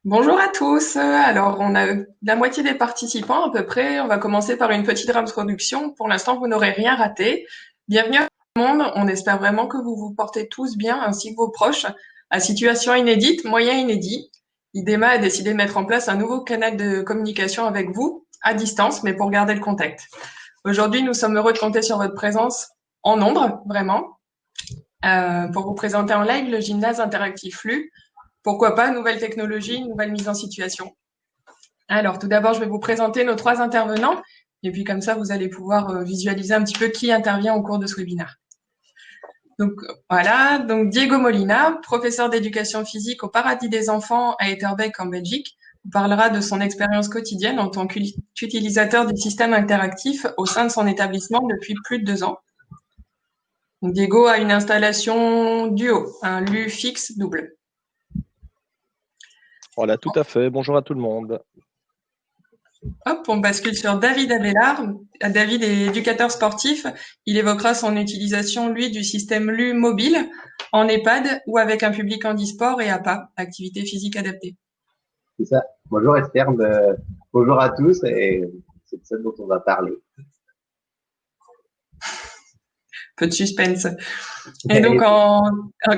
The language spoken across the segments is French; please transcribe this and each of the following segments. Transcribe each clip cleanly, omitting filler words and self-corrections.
Bonjour à tous. Alors, on a la moitié des participants à peu près. On va commencer par une petite introduction. Pour l'instant, vous n'aurez rien raté. Bienvenue à tout le monde. On espère vraiment que vous vous portez tous bien, ainsi que vos proches. À situation inédite, moyen inédit, IDEMA a décidé de mettre en place un nouveau canal de communication avec vous, à distance, mais pour garder le contact. Aujourd'hui, nous sommes heureux de compter sur votre présence en nombre, vraiment, pour vous présenter en live le gymnase interactif LU. Pourquoi pas, nouvelle technologie, nouvelle mise en situation. Alors, tout d'abord, je vais vous présenter nos trois intervenants. Et puis, comme ça, vous allez pouvoir visualiser un petit peu qui intervient au cours de ce webinaire. Donc, voilà. Donc, Diego Molina, professeur d'éducation physique au Paradis des Enfants à Etterbeek en Belgique, vous parlera de son expérience quotidienne en tant qu'utilisateur du système interactif au sein de son établissement depuis plus de 2 ans. Donc, Diego a une installation duo, un LU fixe double. Voilà, tout à fait. Bonjour à tout le monde. Hop, on bascule sur David Abélard. David est éducateur sportif. Il évoquera son utilisation, lui, du système LU mobile en EHPAD ou avec un public handisport et APA, activité physique adaptée. C'est ça. Bonjour Esther, bonjour à tous et c'est de ça dont on va parler. Peu de suspense. Et donc, en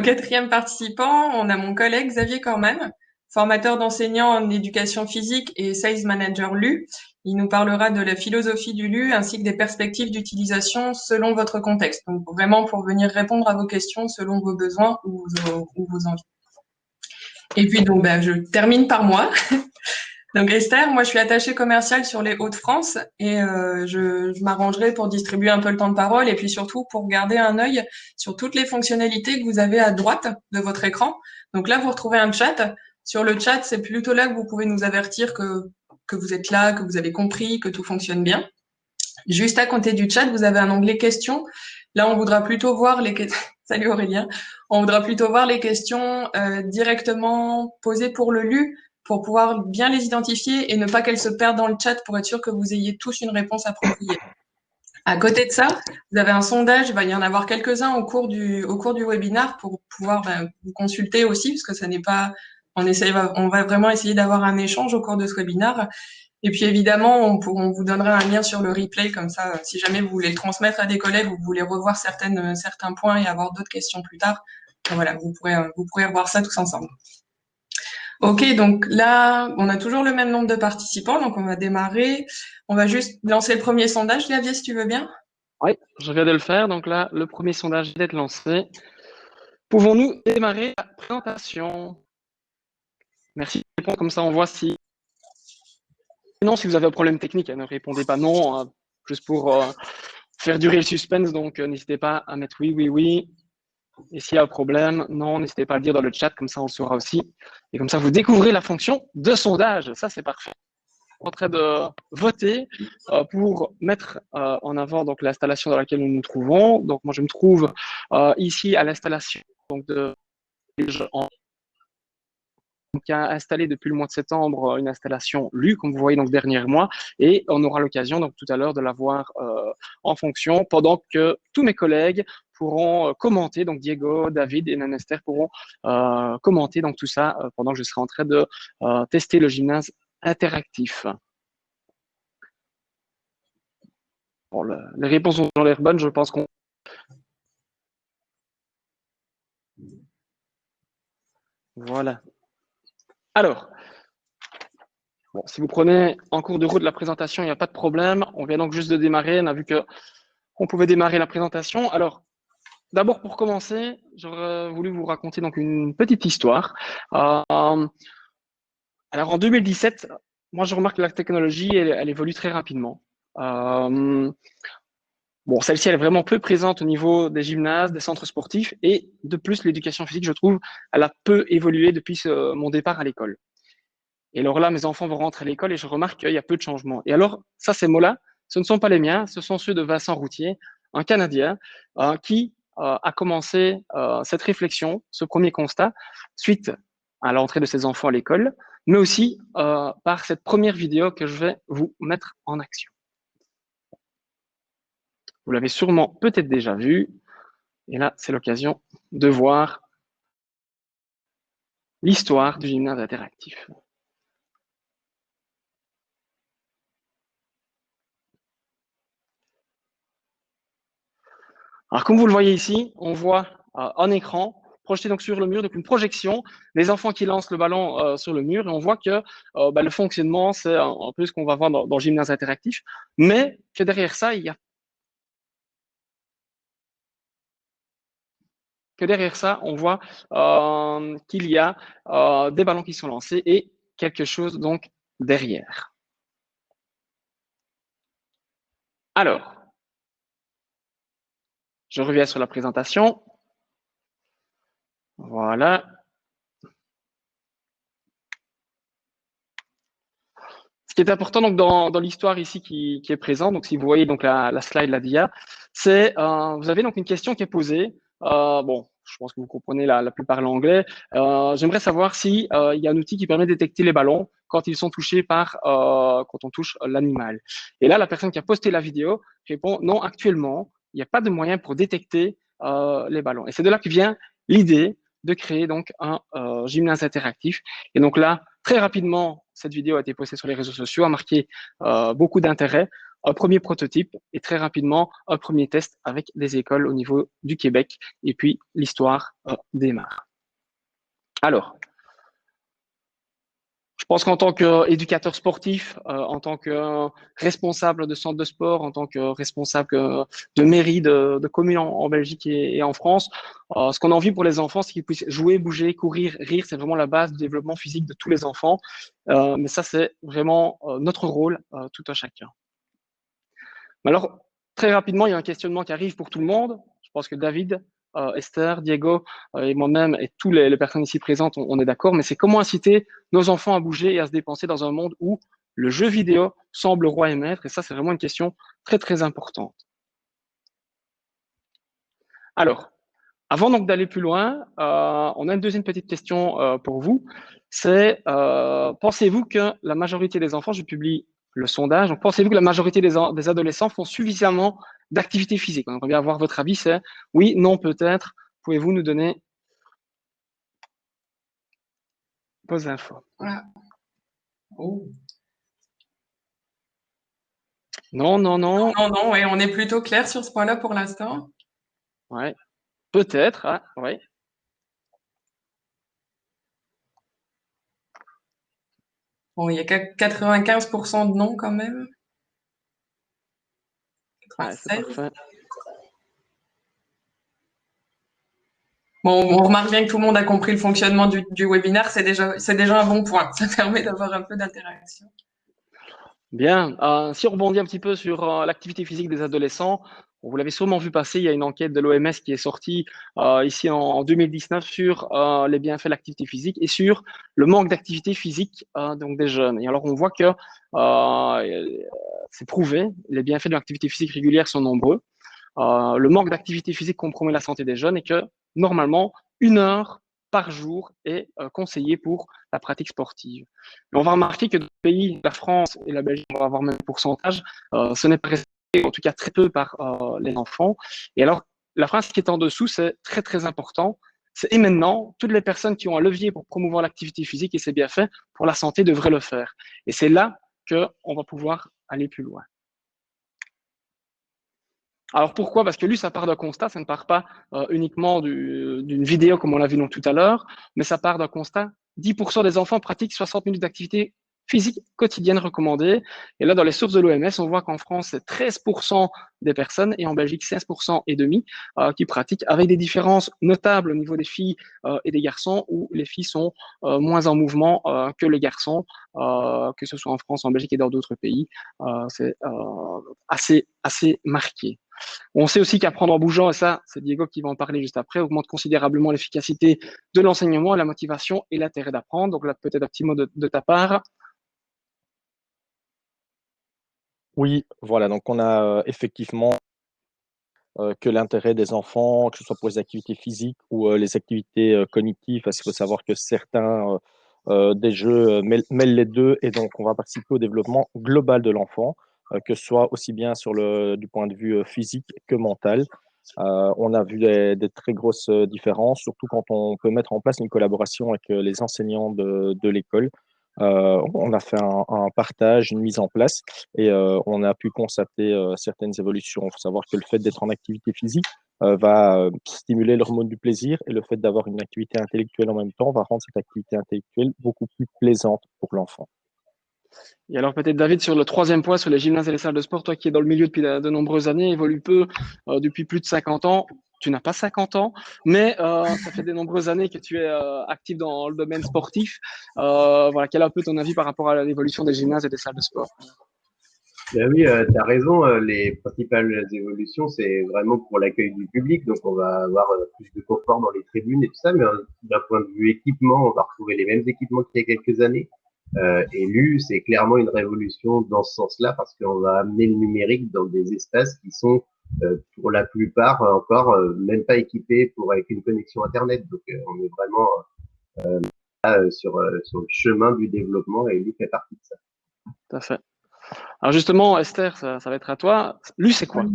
quatrième participant, on a mon collègue Xavier Corman, formateur d'enseignants en éducation physique et sales manager LU. Il nous parlera de la philosophie du LU ainsi que des perspectives d'utilisation selon votre contexte. Donc, vraiment pour venir répondre à vos questions selon vos besoins ou vos envies. Et puis, donc, je termine par moi. Donc Esther, moi je suis attachée commerciale sur les Hauts-de-France et je m'arrangerai pour distribuer un peu le temps de parole et puis surtout pour garder un œil sur toutes les fonctionnalités que vous avez à droite de votre écran. Donc là, vous retrouvez un chat. Sur le chat, c'est plutôt là que vous pouvez nous avertir que vous êtes là, que vous avez compris, que tout fonctionne bien. Juste à côté du chat, vous avez un onglet questions. Là, on voudra plutôt voir les questions. Salut Aurélien. On voudra plutôt voir les questions directement posées pour le LU pour pouvoir bien les identifier et ne pas qu'elles se perdent dans le chat pour être sûr que vous ayez tous une réponse appropriée. À côté de ça, vous avez un sondage, il va y en avoir quelques-uns au cours du webinaire pour pouvoir vous consulter aussi, parce que ça n'est pas, on va vraiment essayer d'avoir un échange au cours de ce webinaire. Et puis évidemment, on vous donnera un lien sur le replay, comme ça, si jamais vous voulez le transmettre à des collègues ou vous voulez revoir certains points et avoir d'autres questions plus tard, voilà, vous pourrez revoir ça tous ensemble. Ok, donc là, on a toujours le même nombre de participants, donc on va démarrer. On va juste lancer le premier sondage, Xavier, si tu veux bien. Oui, je viens de le faire. Donc là, le premier sondage est lancé. Pouvons-nous démarrer la présentation? Merci de répondre, comme ça on voit si... Non, si vous avez un problème technique, ne répondez pas non, juste pour faire durer le suspense. Donc n'hésitez pas à mettre oui, oui, oui. Et s'il y a un problème, non, n'hésitez pas à le dire dans le chat, comme ça on le saura aussi. Et comme ça, vous découvrez la fonction de sondage. Ça, c'est parfait. En train de voter pour mettre en avant donc l'installation dans laquelle nous nous trouvons. Donc moi je me trouve ici à l'installation donc de qui a installé depuis le mois de septembre une installation LU, comme vous voyez donc dernier mois, et on aura l'occasion donc tout à l'heure de la voir en fonction, pendant que tous mes collègues pourront commenter, donc Diego, David et Nanester pourront commenter donc tout ça pendant que je serai en train de tester le gymnase interactif. Bon, les réponses ont l'air bonnes, je pense qu'on... Voilà. Alors, bon, si vous prenez en cours de route la présentation, il n'y a pas de problème. On vient donc juste de démarrer. On a vu qu'on pouvait démarrer la présentation. Alors, d'abord, pour commencer, j'aurais voulu vous raconter donc une petite histoire. Alors, en 2017, moi, je remarque que la technologie, elle évolue très rapidement. Bon, celle-ci, elle est vraiment peu présente au niveau des gymnases, des centres sportifs. Et de plus, l'éducation physique, je trouve, elle a peu évolué depuis mon départ à l'école. Et alors là, mes enfants vont rentrer à l'école et je remarque qu'il y a peu de changements. Et alors, ça, ces mots-là, ce ne sont pas les miens, ce sont ceux de Vincent Routier, un Canadien, qui a commencé cette réflexion, ce premier constat, suite à l'entrée de ses enfants à l'école, mais aussi par cette première vidéo que je vais vous mettre en action. Vous l'avez sûrement peut-être déjà vu. Et là, c'est l'occasion de voir l'histoire du gymnase interactif. Alors, comme vous le voyez ici, on voit un écran projeté donc sur le mur, donc une projection des enfants qui lancent le ballon sur le mur, et on voit que le fonctionnement, c'est un peu ce qu'on va voir dans le gymnase interactif, mais que derrière ça, on voit qu'il y a des ballons qui sont lancés et quelque chose donc derrière. Alors, je reviens sur la présentation. Voilà. Ce qui est important donc dans l'histoire ici qui est présente, donc si vous voyez donc la slide, la dia, c'est vous avez donc une question qui est posée. Bon, je pense que vous comprenez la plupart l'anglais. J'aimerais savoir si il y a un outil qui permet de détecter les ballons quand ils sont touchés par quand on touche l'animal. Et là, la personne qui a posté la vidéo répond non, actuellement, il n'y a pas de moyen pour détecter les ballons. Et c'est de là que vient l'idée de créer donc un gymnase interactif. Et donc là, très rapidement, cette vidéo a été postée sur les réseaux sociaux, a marqué beaucoup d'intérêt. Un premier prototype et très rapidement un premier test avec des écoles au niveau du Québec. Et puis l'histoire démarre. Alors, je pense qu'en tant qu'éducateur sportif, en tant que responsable de centre de sport, en tant que responsable de mairie, de commune en Belgique et en France, ce qu'on a envie pour les enfants, c'est qu'ils puissent jouer, bouger, courir, rire. C'est vraiment la base du développement physique de tous les enfants. Mais ça, c'est vraiment notre rôle, tout à chacun. Mais alors, très rapidement, il y a un questionnement qui arrive pour tout le monde. Je pense que David, Esther, Diego et moi-même et toutes les personnes ici présentes, on est d'accord, mais c'est comment inciter nos enfants à bouger et à se dépenser dans un monde où le jeu vidéo semble roi et maître. Et ça, c'est vraiment une question très, très importante. Alors, avant donc d'aller plus loin, on a une deuxième petite question pour vous. C'est, pensez-vous que la majorité des enfants, je publie le sondage, donc pensez-vous que la majorité des adolescents font suffisamment d'activité physique? On va avoir votre avis, c'est oui, non, peut-être. Pouvez-vous nous donner vos infos? Voilà. Oh. Non, non, non. Non, non, ouais, on est plutôt clair sur ce point-là pour l'instant. Ouais, peut-être, hein, ouais. Bon, il y a 95% de non quand même. Ouais, c'est 96. parfait. Bon, on remarque bien que tout le monde a compris le fonctionnement du webinaire, c'est déjà un bon point. Ça permet d'avoir un peu d'interaction. Bien. Si on rebondit un petit peu sur l'activité physique des adolescents, vous l'avez sûrement vu passer, il y a une enquête de l'OMS qui est sortie ici en 2019 sur les bienfaits de l'activité physique et sur le manque d'activité physique donc des jeunes. Et alors, on voit que c'est prouvé, les bienfaits de l'activité physique régulière sont nombreux. Le manque d'activité physique compromet la santé des jeunes et que normalement, 1 heure par jour est conseillé pour la pratique sportive. Mais on va remarquer que dans le pays, la France et la Belgique, on va avoir même un pourcentage, ce n'est pas respecté, en tout cas très peu par les enfants. Et alors, la phrase qui est en dessous, c'est très très important. Et maintenant, toutes les personnes qui ont un levier pour promouvoir l'activité physique et ses bienfaits pour la santé devraient le faire. Et c'est là qu'on va pouvoir aller plus loin. Alors pourquoi? Parce que lui, ça part d'un constat, ça ne part pas uniquement d'une vidéo comme on l'a vu donc tout à l'heure, mais ça part d'un constat. 10% des enfants pratiquent 60 minutes d'activité physique quotidienne recommandée. Et là, dans les sources de l'OMS, on voit qu'en France, c'est 13% des personnes et en Belgique, 16% et demi qui pratiquent, avec des différences notables au niveau des filles et des garçons, où les filles sont moins en mouvement que les garçons, que ce soit en France, en Belgique et dans d'autres pays. C'est assez marqué. On sait aussi qu'apprendre en bougeant, et ça, c'est Diego qui va en parler juste après, augmente considérablement l'efficacité de l'enseignement, la motivation et l'intérêt d'apprendre. Donc là, peut-être un petit mot de ta part. Oui, voilà, donc on a effectivement que l'intérêt des enfants, que ce soit pour les activités physiques ou les activités cognitives, parce qu'il faut savoir que certains des jeux mêlent les deux, et donc on va participer au développement global de l'enfant, que ce soit aussi bien du point de vue physique que mental. On a vu des très grosses différences, surtout quand on peut mettre en place une collaboration avec les enseignants de l'école. On a fait un partage, une mise en place et on a pu constater certaines évolutions. Il faut savoir que le fait d'être en activité physique va stimuler l'hormone du plaisir et le fait d'avoir une activité intellectuelle en même temps va rendre cette activité intellectuelle beaucoup plus plaisante pour l'enfant. Et alors peut-être David, sur le troisième point, sur les gymnases et les salles de sport, toi qui es dans le milieu depuis de nombreuses années, évolue peu depuis plus de 50 ans. Tu n'as pas 50 ans, mais ça fait de nombreuses années que tu es actif dans le domaine sportif. Voilà, quel est un peu ton avis par rapport à l'évolution des gymnases et des salles de sport? Ben oui, tu as raison. Les principales évolutions, c'est vraiment pour l'accueil du public. Donc, on va avoir plus de confort dans les tribunes et tout ça. Mais d'un point de vue équipement, on va retrouver les mêmes équipements qu'il y a quelques années. Et l'U, c'est clairement une révolution dans ce sens-là parce qu'on va amener le numérique dans des espaces qui sont, pour la plupart, encore même pas équipés avec une connexion Internet. Donc, on est vraiment sur le chemin du développement et l'U fait partie de ça. Tout à fait. Alors justement, Esther, ça va être à toi. L'U, c'est quoi?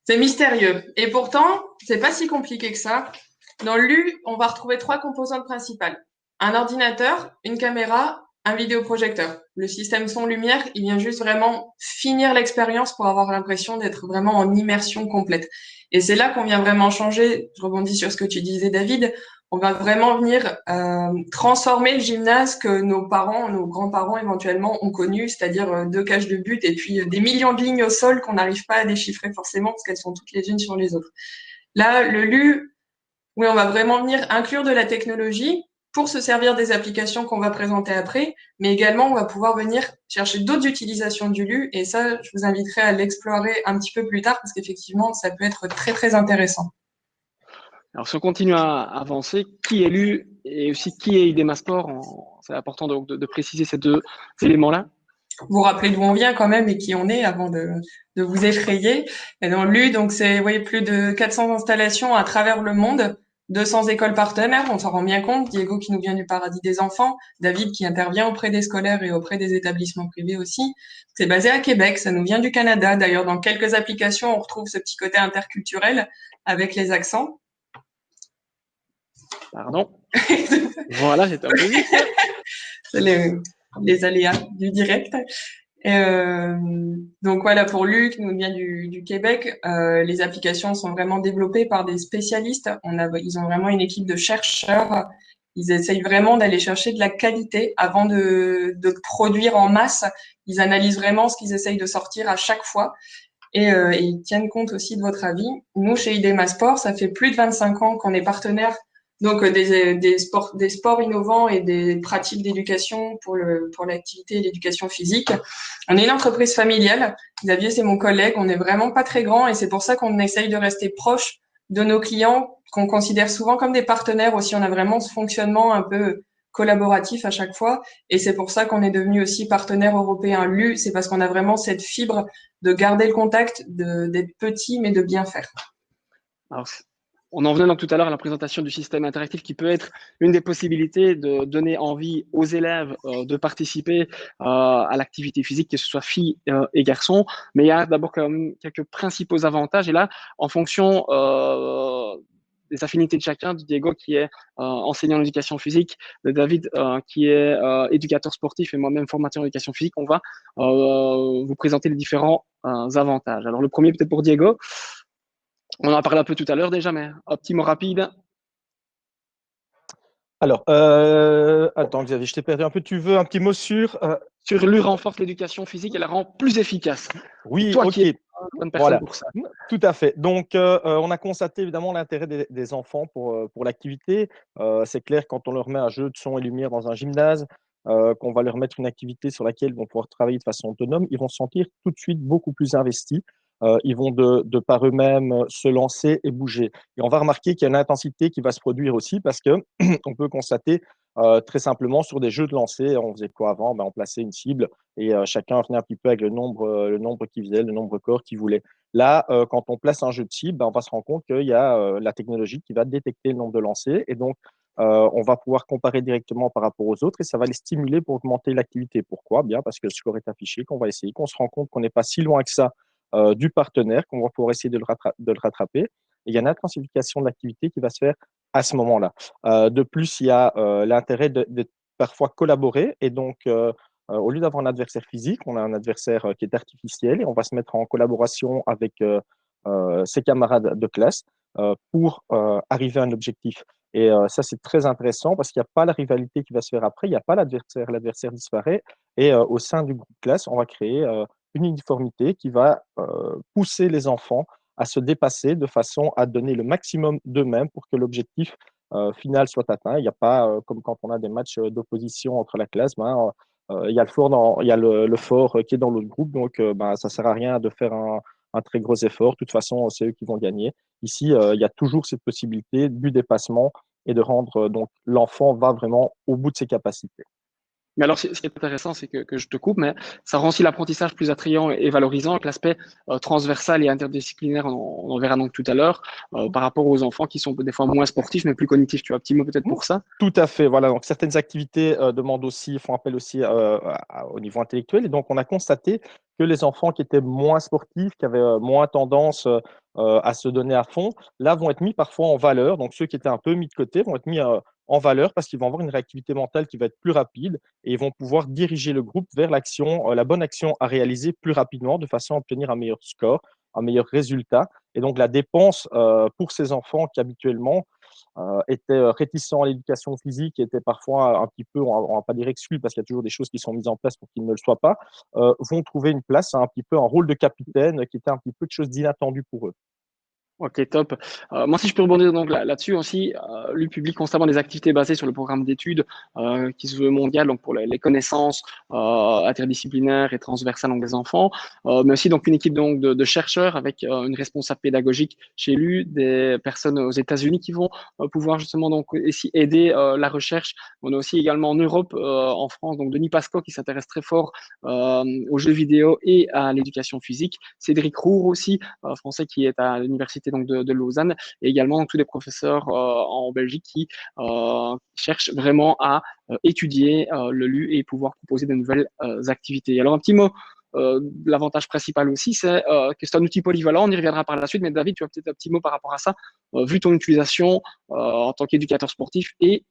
C'est mystérieux. Et pourtant, c'est pas si compliqué que ça. Dans l'U, on va retrouver 3 composantes principales. Un ordinateur, une caméra, un vidéoprojecteur. Le système son-lumière, il vient juste vraiment finir l'expérience pour avoir l'impression d'être vraiment en immersion complète. Et c'est là qu'on vient vraiment changer. Je rebondis sur ce que tu disais, David. On va vraiment venir transformer le gymnase que nos parents, nos grands-parents éventuellement ont connu, c'est-à-dire 2 cages de but et puis des millions de lignes au sol qu'on n'arrive pas à déchiffrer forcément parce qu'elles sont toutes les unes sur les autres. Là, le LU, oui, on va vraiment venir inclure de la technologie pour se servir des applications qu'on va présenter après, mais également on va pouvoir venir chercher d'autres utilisations du LU et ça, je vous inviterai à l'explorer un petit peu plus tard parce qu'effectivement, ça peut être très très intéressant. Alors, si on continue à avancer, qui est l'U et aussi qui est IDEMA Sport? C'est important donc de préciser ces deux éléments-là. Vous rappelez d'où on vient quand même et qui on est avant de vous effrayer. Et dans l'U, donc c'est, vous voyez, plus de 400 installations à travers le monde, 200 écoles partenaires, on s'en rend bien compte. Diego qui nous vient du paradis des enfants, David qui intervient auprès des scolaires et auprès des établissements privés aussi. C'est basé à Québec, ça nous vient du Canada. D'ailleurs, dans quelques applications, on retrouve ce petit côté interculturel avec les accents. Pardon. Voilà, j'étais un peu vite. C'est les aléas du direct. Donc voilà, pour Luc, nous vient du Québec, les applications sont vraiment développées par des spécialistes. Ils ont vraiment une équipe de chercheurs. Ils essayent vraiment d'aller chercher de la qualité avant de produire en masse. Ils analysent vraiment ce qu'ils essayent de sortir à chaque fois. Et ils tiennent compte aussi de votre avis. Nous, chez IDEMA Sport, ça fait plus de 25 ans qu'on est partenaire donc des sports innovants et des pratiques d'éducation pour l'activité et l'éducation physique. On est une entreprise familiale. Xavier, c'est mon collègue. On n'est vraiment pas très grand et c'est pour ça qu'on essaye de rester proche de nos clients qu'on considère souvent comme des partenaires aussi. On a vraiment ce fonctionnement un peu collaboratif à chaque fois et c'est pour ça qu'on est devenu aussi partenaire européen LU. C'est parce qu'on a vraiment cette fibre de garder le contact, d'être petit mais de bien faire. Alors, on en venait donc tout à l'heure à la présentation du système interactif qui peut être une des possibilités de donner envie aux élèves de participer à l'activité physique, que ce soit filles et garçons. Mais il y a d'abord quand même quelques principaux avantages. Et là, en fonction des affinités de chacun, de Diego qui est enseignant en éducation physique, de David qui est éducateur sportif et moi-même formateur en éducation physique, on va vous présenter les différents avantages. Alors le premier peut-être pour Diego. On en a parlé un peu tout à l'heure déjà, mais un petit mot rapide. Alors, attends Xavier, je t'ai perdu un peu. Tu veux un petit mot sur Sur l'U renforce l'éducation physique et la rend plus efficace. Oui, toi ok. qui es une bonne personne Voilà, pour ça. tout à fait. Donc, on a constaté évidemment l'intérêt des enfants pour l'activité. C'est clair, quand on leur met un jeu de son et lumière dans un gymnase, qu'on va leur mettre une activité sur laquelle ils vont pouvoir travailler de façon autonome, ils vont se sentir tout de suite beaucoup plus investis. Ils vont de par eux-mêmes se lancer et bouger. Et on va remarquer qu'il y a une intensité qui va se produire aussi parce que on peut constater très simplement sur des jeux de lancer, on faisait quoi avant? On plaçait une cible et chacun venait un petit peu avec le nombre qu'il faisait, le nombre corps qu'il voulait. Là, quand on place un jeu de cible, on va se rendre compte qu'il y a la technologie qui va détecter le nombre de lancers et donc on va pouvoir comparer directement par rapport aux autres et ça va les stimuler pour augmenter l'activité. Pourquoi? Bien parce que le score est affiché, qu'on va essayer, qu'on se rend compte qu'on n'est pas si loin que ça du partenaire qu'on va pouvoir essayer de le rattraper. Et il y a une intensification de l'activité qui va se faire à ce moment-là. De plus, il y a l'intérêt de parfois collaborer et donc au lieu d'avoir un adversaire physique, on a un adversaire qui est artificiel et on va se mettre en collaboration avec ses camarades de classe pour arriver à un objectif. Et ça, c'est très intéressant parce qu'il n'y a pas la rivalité qui va se faire après, il n'y a pas l'adversaire disparaît. Et au sein du groupe classe, on va créer une uniformité qui va pousser les enfants à se dépasser de façon à donner le maximum d'eux-mêmes pour que l'objectif final soit atteint. Il n'y a pas, comme quand on a des matchs d'opposition entre la classe, il y a le fort qui est dans l'autre groupe, donc ça ne sert à rien de faire un très gros effort. De toute façon, c'est eux qui vont gagner. Ici, il y a toujours cette possibilité du dépassement et de rendre donc l'enfant va vraiment au bout de ses capacités. Mais alors, ce qui est intéressant, c'est que je te coupe, mais ça rend aussi l'apprentissage plus attrayant et valorisant avec l'aspect transversal et interdisciplinaire, on en verra donc tout à l'heure, par rapport aux enfants qui sont des fois moins sportifs, mais plus cognitifs. Tu as un petit mot peut-être pour ça? Tout à fait. Voilà. Donc, certaines activités font appel aussi au niveau intellectuel. Et donc, on a constaté que les enfants qui étaient moins sportifs, qui avaient moins tendance à se donner à fond, là, vont être mis parfois en valeur. Donc, ceux qui étaient un peu mis de côté vont être mis en valeur parce qu'ils vont avoir une réactivité mentale qui va être plus rapide et ils vont pouvoir diriger le groupe vers l'action, la bonne action à réaliser plus rapidement de façon à obtenir un meilleur score, un meilleur résultat. Et donc, la dépense pour ces enfants qui habituellement étaient réticents à l'éducation physique, étaient parfois un petit peu, on ne va pas dire exclus parce qu'il y a toujours des choses qui sont mises en place pour qu'ils ne le soient pas, vont trouver une place, un petit peu un rôle de capitaine qui était un petit peu de choses d'inattendues pour eux. Ok, top. Moi, si je peux rebondir donc là-dessus aussi, lui publie constamment des activités basées sur le programme d'études qui se veut mondial, donc pour les connaissances interdisciplinaires et transversales donc des enfants, mais aussi donc une équipe donc de chercheurs avec une responsable pédagogique chez lui, des personnes aux États-Unis qui vont pouvoir justement donc ici aider la recherche. On a aussi également en Europe, en France, donc Denis Pasco qui s'intéresse très fort aux jeux vidéo et à l'éducation physique. Cédric Roure aussi, français qui est à l'université donc de Lausanne, et également tous les professeurs en Belgique qui cherchent vraiment à étudier le LU et pouvoir proposer de nouvelles activités. Alors un petit mot, l'avantage principal aussi, c'est que c'est un outil polyvalent, on y reviendra par la suite, mais David, tu as peut-être un petit mot par rapport à ça, vu ton utilisation en tant qu'éducateur sportif et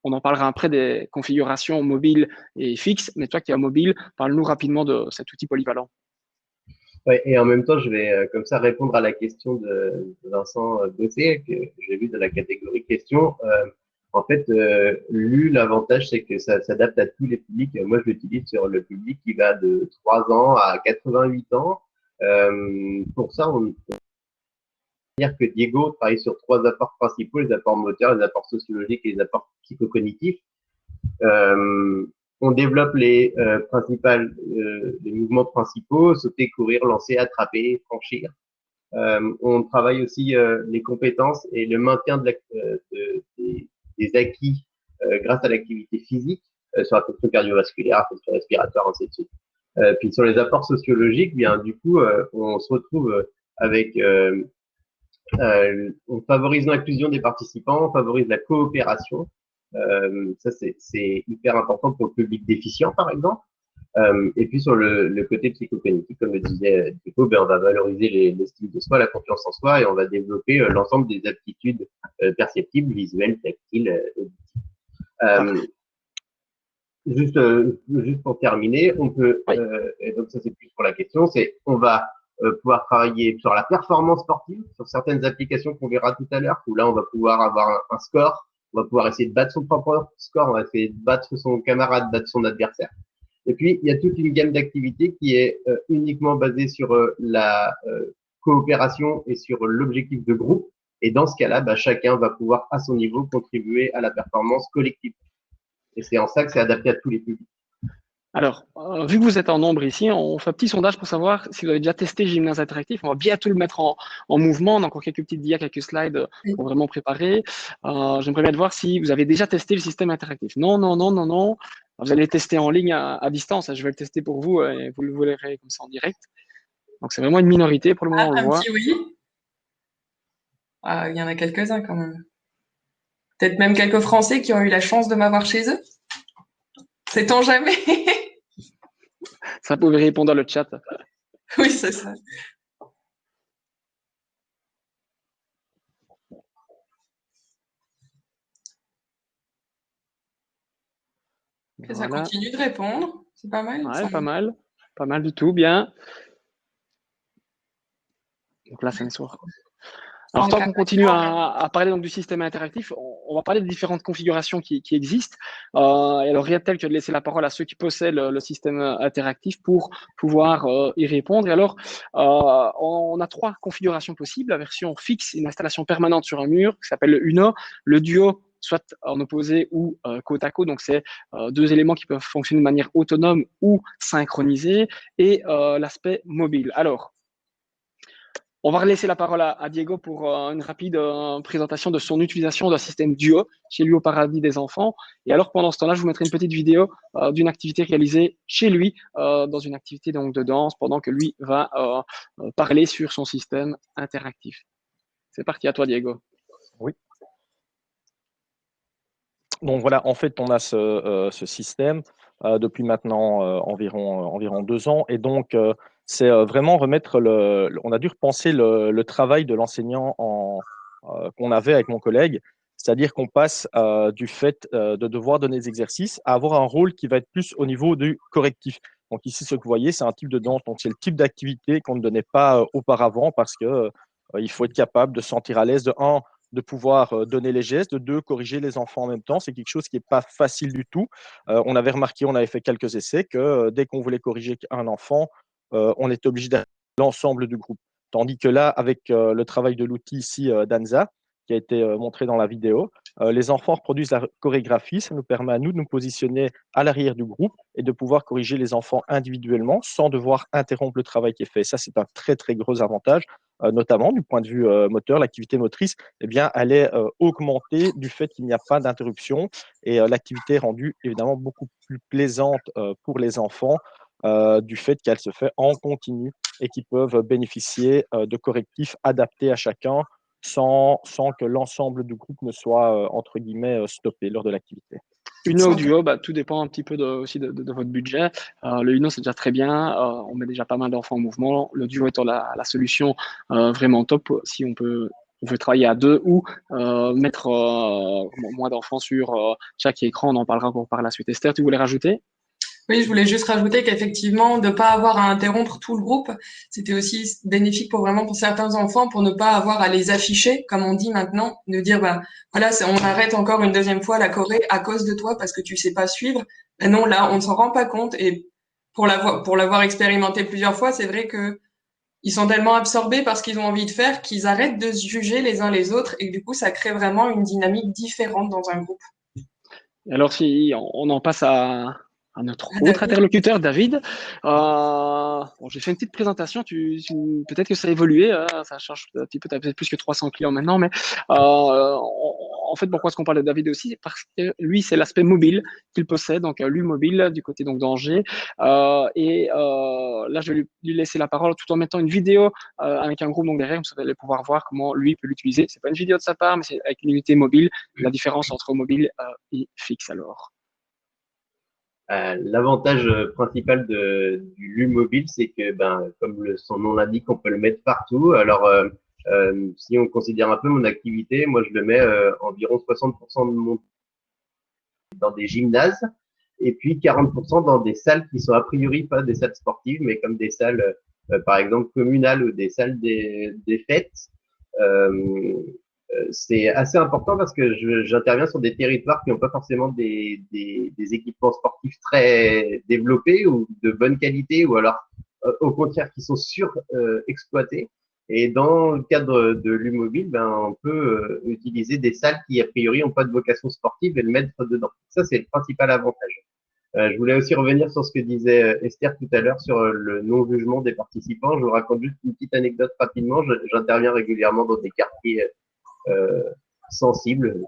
on en parlera après des configurations mobiles et fixes, mais toi qui es mobile, parle-nous rapidement de cet outil polyvalent. Ouais, et en même temps, je vais comme ça répondre à la question de Vincent Bossé, que j'ai vu dans la catégorie questions. En fait, l'avantage, c'est que ça s'adapte à tous les publics. Moi, je l'utilise sur le public qui va de 3 ans à 88 ans. Pour ça, on peut dire que Diego travaille sur 3 apports principaux, les apports moteurs, les apports sociologiques et les apports psychocognitifs. On développe les mouvements principaux, sauter, courir, lancer, attraper, franchir. On travaille aussi les compétences et le maintien des acquis grâce à l'activité physique sur la fonction cardiovasculaire, la fonction respiratoire, ainsi de suite. Puis sur les apports sociologiques, bien du coup, on se retrouve avec on favorise l'inclusion des participants, on favorise la coopération. Ça, c'est hyper important pour le public déficient, par exemple. Et puis sur le côté psychocognitif, comme le disait Diego, on va valoriser l'estime de soi, la confiance en soi, et on va développer l'ensemble des aptitudes perceptibles, visuelles, tactiles, auditives. Juste pour terminer, on peut, et donc ça c'est plus pour la question, c'est on va pouvoir travailler sur la performance sportive, sur certaines applications qu'on verra tout à l'heure, où là on va pouvoir avoir un score, on va pouvoir essayer de battre son propre score, on va essayer de battre son camarade, battre son adversaire. Et puis, il y a toute une gamme d'activités qui est uniquement basée sur la coopération et sur l'objectif de groupe. Et dans ce cas-là, chacun va pouvoir, à son niveau, contribuer à la performance collective. Et c'est en ça que c'est adapté à tous les publics. Alors, vu que vous êtes en nombre ici, on fait un petit sondage pour savoir si vous avez déjà testé Gymnase Interactif. On va bientôt le mettre en mouvement. On a encore quelques petites dias, quelques slides pour vraiment préparer. J'aimerais bien voir si vous avez déjà testé le système interactif. Non, non, non, non, non. Vous allez le tester en ligne à distance. Je vais le tester pour vous et vous le verrez comme ça en direct. Donc, c'est vraiment une minorité pour le moment, on le voit. Petit oui. Il y en a quelques-uns quand même. Peut-être même quelques Français qui ont eu la chance de m'avoir chez eux. Sait-on jamais? Ça, vous pouvez répondre dans le chat. Oui, c'est ça. Et ça Voilà. continue de répondre. C'est pas mal. Ouais, pas mal du tout, bien. Donc là, ça me sort. Alors, tant qu'on continue à parler donc, du système interactif, on va parler des différentes configurations qui existent. Et alors, rien de tel que de laisser la parole à ceux qui possèdent le système interactif pour pouvoir y répondre. Et alors, on a 3 configurations possibles. La version fixe, une installation permanente sur un mur, qui s'appelle le UNO. Le duo, soit en opposé ou côte à côte. Donc, c'est 2 éléments qui peuvent fonctionner de manière autonome ou synchronisée. Et l'aspect mobile. Alors, on va laisser la parole à Diego pour une rapide présentation de son utilisation d'un système duo chez lui au Paradis des enfants. Et alors, pendant ce temps-là, je vous mettrai une petite vidéo d'une activité réalisée chez lui, dans une activité donc, de danse, pendant que lui va parler sur son système interactif. C'est parti, à toi, Diego. Oui. Donc voilà, en fait, on a ce système depuis maintenant environ 2 ans. Et donc, c'est vraiment remettre on a dû repenser le travail de l'enseignant qu'on avait avec mon collègue. C'est-à-dire qu'on passe du fait de devoir donner des exercices à avoir un rôle qui va être plus au niveau du correctif. Donc ici, ce que vous voyez, c'est un type de danse. Donc c'est le type d'activité qu'on ne donnait pas auparavant parce que il faut être capable de se sentir à l'aise de pouvoir donner les gestes, de 2, corriger les enfants en même temps. C'est quelque chose qui n'est pas facile du tout. On avait remarqué, on avait fait quelques essais, que dès qu'on voulait corriger un enfant, on était obligé d'arrêter l'ensemble du groupe. Tandis que là, avec le travail de l'outil ici d'Anza, qui a été montré dans la vidéo, les enfants reproduisent la chorégraphie. Ça nous permet à nous de nous positionner à l'arrière du groupe et de pouvoir corriger les enfants individuellement sans devoir interrompre le travail qui est fait. Ça, c'est un très, très gros avantage, notamment du point de vue moteur. L'activité motrice, eh bien, elle est augmentée du fait qu'il n'y a pas d'interruption et l'activité est rendue évidemment beaucoup plus plaisante pour les enfants du fait qu'elle se fait en continu et qu'ils peuvent bénéficier de correctifs adaptés à chacun sans que l'ensemble du groupe ne soit, entre guillemets, stoppé lors de l'activité. Uno ou duo, tout dépend un petit peu aussi de votre budget. Le Uno, c'est déjà très bien. On met déjà pas mal d'enfants en mouvement. Le duo étant la solution vraiment top si on veut travailler à 2 ou mettre moins d'enfants sur chaque écran. On en parlera encore par la suite. Esther, tu voulais rajouter? Oui, je voulais juste rajouter qu'effectivement, de pas avoir à interrompre tout le groupe, c'était aussi bénéfique pour certains enfants, pour ne pas avoir à les afficher, comme on dit maintenant, de dire, voilà, on arrête encore une deuxième fois la Corée à cause de toi parce que tu sais pas suivre. Ben non, là, on ne s'en rend pas compte et pour l'avoir expérimenté plusieurs fois, c'est vrai que ils sont tellement absorbés par ce qu'ils ont envie de faire qu'ils arrêtent de se juger les uns les autres et du coup, ça crée vraiment une dynamique différente dans un groupe. Alors, si on en passe à notre autre interlocuteur, David. J'ai fait une petite présentation. Peut-être que ça a évolué. Ça change un petit peu. Tu as peut-être plus que 300 clients maintenant. Mais en fait, pourquoi est-ce qu'on parle de David aussi? Parce que lui, c'est l'aspect mobile qu'il possède. Donc, lui, mobile, du côté donc d'Angers. Là, je vais lui laisser la parole tout en mettant une vidéo avec un groupe donc derrière. Vous allez pouvoir voir comment lui peut l'utiliser. C'est pas une vidéo de sa part, mais c'est avec une unité mobile. La différence entre mobile et fixe, alors. L'avantage principal du LU mobile, c'est que, comme son nom l'indique, on peut le mettre partout. Alors, si on considère un peu mon activité, moi, je le mets environ 60% de mon dans des gymnases et puis 40% dans des salles qui sont a priori pas des salles sportives, mais comme des salles, par exemple, communales ou des salles des fêtes. C'est assez important parce que j'interviens sur des territoires qui n'ont pas forcément des équipements sportifs très développés ou de bonne qualité, ou alors au contraire qui sont surexploités. Et dans le cadre de l'U-Mobile, on peut utiliser des salles qui a priori n'ont pas de vocation sportive et le mettre dedans. Ça, c'est le principal avantage. Je voulais aussi revenir sur ce que disait Esther tout à l'heure sur le non-jugement des participants. Je vous raconte juste une petite anecdote rapidement. J'interviens régulièrement dans des quartiers sensibles,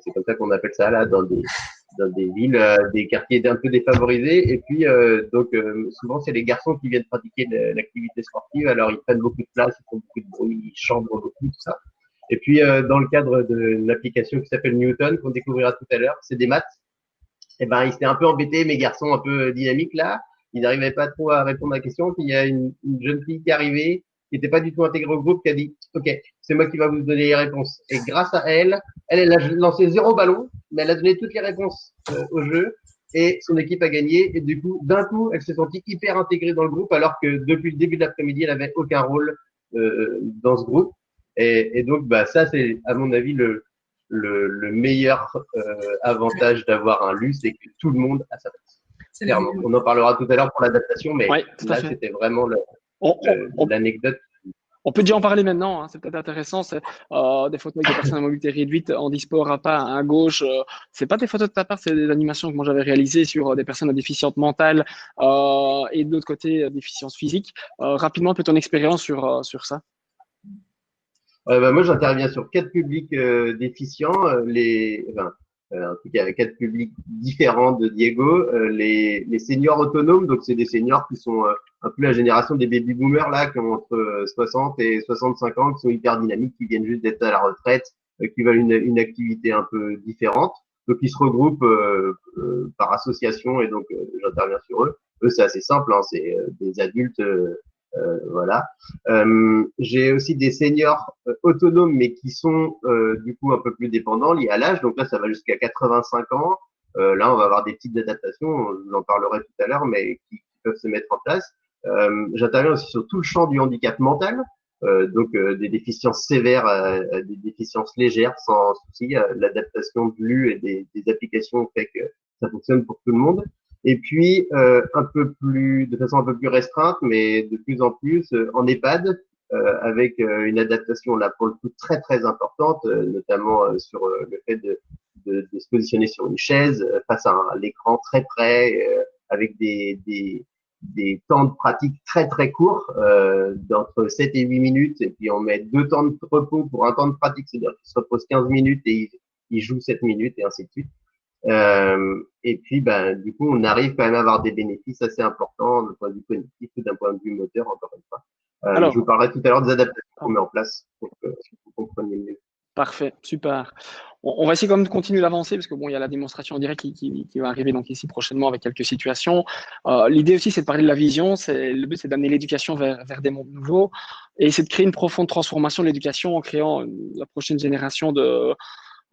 c'est comme ça qu'on appelle ça là, dans des villes, des quartiers un peu défavorisés. Et puis souvent c'est les garçons qui viennent pratiquer l'activité sportive. Alors ils prennent beaucoup de place, ils font beaucoup de bruit, ils chambrent beaucoup, tout ça. Et puis dans le cadre d'une application qui s'appelle Newton, qu'on découvrira tout à l'heure, c'est des maths. Et ils étaient un peu embêtés, mes garçons un peu dynamiques là. Ils n'arrivaient pas trop à répondre à la question. Puis il y a une jeune fille qui est arrivée, qui n'était pas du tout intégrée au groupe, qui a dit « Ok, c'est moi qui va vous donner les réponses ». Et grâce à elle a lancé 0 ballon, mais elle a donné toutes les réponses au jeu. et son équipe a gagné. Et du coup, d'un coup, elle s'est sentie hyper intégrée dans le groupe, alors que depuis le début de l'après-midi, elle avait aucun rôle dans ce groupe. Et donc, bah, ça, c'est à mon avis le meilleur avantage d'avoir un LU, c'est que tout le monde a sa place. Clairement. On en parlera tout à l'heure pour l'adaptation, mais ouais, là, c'était vraiment l'anecdote. On peut déjà en parler maintenant, hein, c'est peut-être intéressant. C'est des photos avec des personnes à mobilité réduite en disport à pas à gauche. C'est pas des photos de ta part, c'est des animations que moi j'avais réalisées sur des personnes déficientes mentales et de l'autre côté déficience physique. Rapidement, un peu ton expérience sur ça. Bah, moi, j'interviens sur 4 publics déficients. En tout cas, 4 publics différents de Diego. Les seniors autonomes, donc c'est des seniors qui sont un peu la génération des baby boomers là, qui ont entre 60 et 65 ans, qui sont hyper dynamiques, qui viennent juste d'être à la retraite, qui veulent une activité un peu différente. Donc, ils se regroupent par association et donc j'interviens sur eux. Eux, c'est assez simple, hein, c'est des adultes. Voilà. J'ai aussi des seniors autonomes, mais qui sont du coup un peu plus dépendants, liés à l'âge. Donc là, ça va jusqu'à 85 ans. Là, on va avoir des petites adaptations, j'en parlerai tout à l'heure, mais qui peuvent se mettre en place. J'interviens aussi sur tout le champ du handicap mental, donc des déficiences sévères à des déficiences légères, sans souci. L'adaptation de l'U et des applications fait que ça fonctionne pour tout le monde. Et puis, de façon un peu plus restreinte, mais de plus en plus en EHPAD, avec une adaptation là pour le coup très très importante, notamment sur le fait de se positionner sur une chaise face à l'écran très près, avec des temps de pratique très très courts, d'entre 7 et 8 minutes, et puis on met 2 temps de repos pour un temps de pratique, c'est-à-dire qu'il se repose 15 minutes et il joue 7 minutes et ainsi de suite. Et puis, du coup, on arrive quand même à avoir des bénéfices assez importants d'un point de vue cognitif et d'un point de vue moteur, encore une fois. Alors, je vous parlerai tout à l'heure des adaptations qu'on met en place pour que vous compreniez mieux. Parfait, super. On va essayer quand même de continuer d'avancer parce que bon, il y a la démonstration en direct qui va arriver donc ici prochainement avec quelques situations. L'idée aussi, c'est de parler de la vision. Le but, c'est d'amener l'éducation vers des mondes nouveaux et c'est de créer une profonde transformation de l'éducation en créant la prochaine génération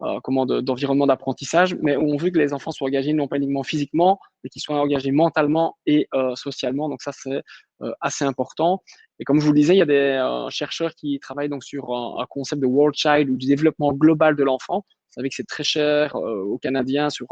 d'environnement d'apprentissage, mais où on veut que les enfants soient engagés non pas uniquement physiquement, mais qu'ils soient engagés mentalement et socialement. Donc ça, c'est assez important. Et comme je vous le disais, il y a des chercheurs qui travaillent donc sur un concept de World Child ou du développement global de l'enfant. Vous savez que c'est très cher aux Canadiens sur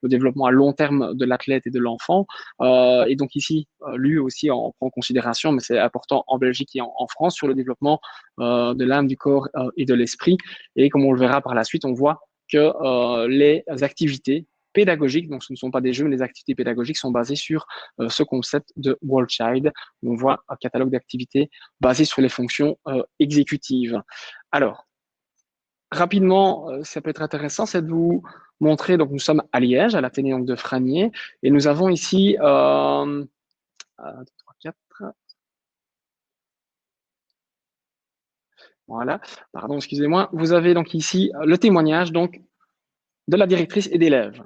le développement à long terme de l'athlète et de l'enfant. Et donc ici, lui aussi en prend en considération, mais c'est important en Belgique et en France sur le développement de l'âme, du corps et de l'esprit. Et comme on le verra par la suite, on voit que les activités pédagogiques, donc ce ne sont pas des jeux, mais les activités pédagogiques sont basées sur ce concept de World Child. On voit un catalogue d'activités basé sur les fonctions exécutives. Alors, rapidement, ça peut être intéressant, c'est de vous montrer, donc nous sommes à Liège, à l'Athénée de Franier, et nous avons ici 1, 2, 3, 4. Voilà, pardon, excusez-moi. Vous avez donc ici le témoignage donc, de la directrice et d'élèves.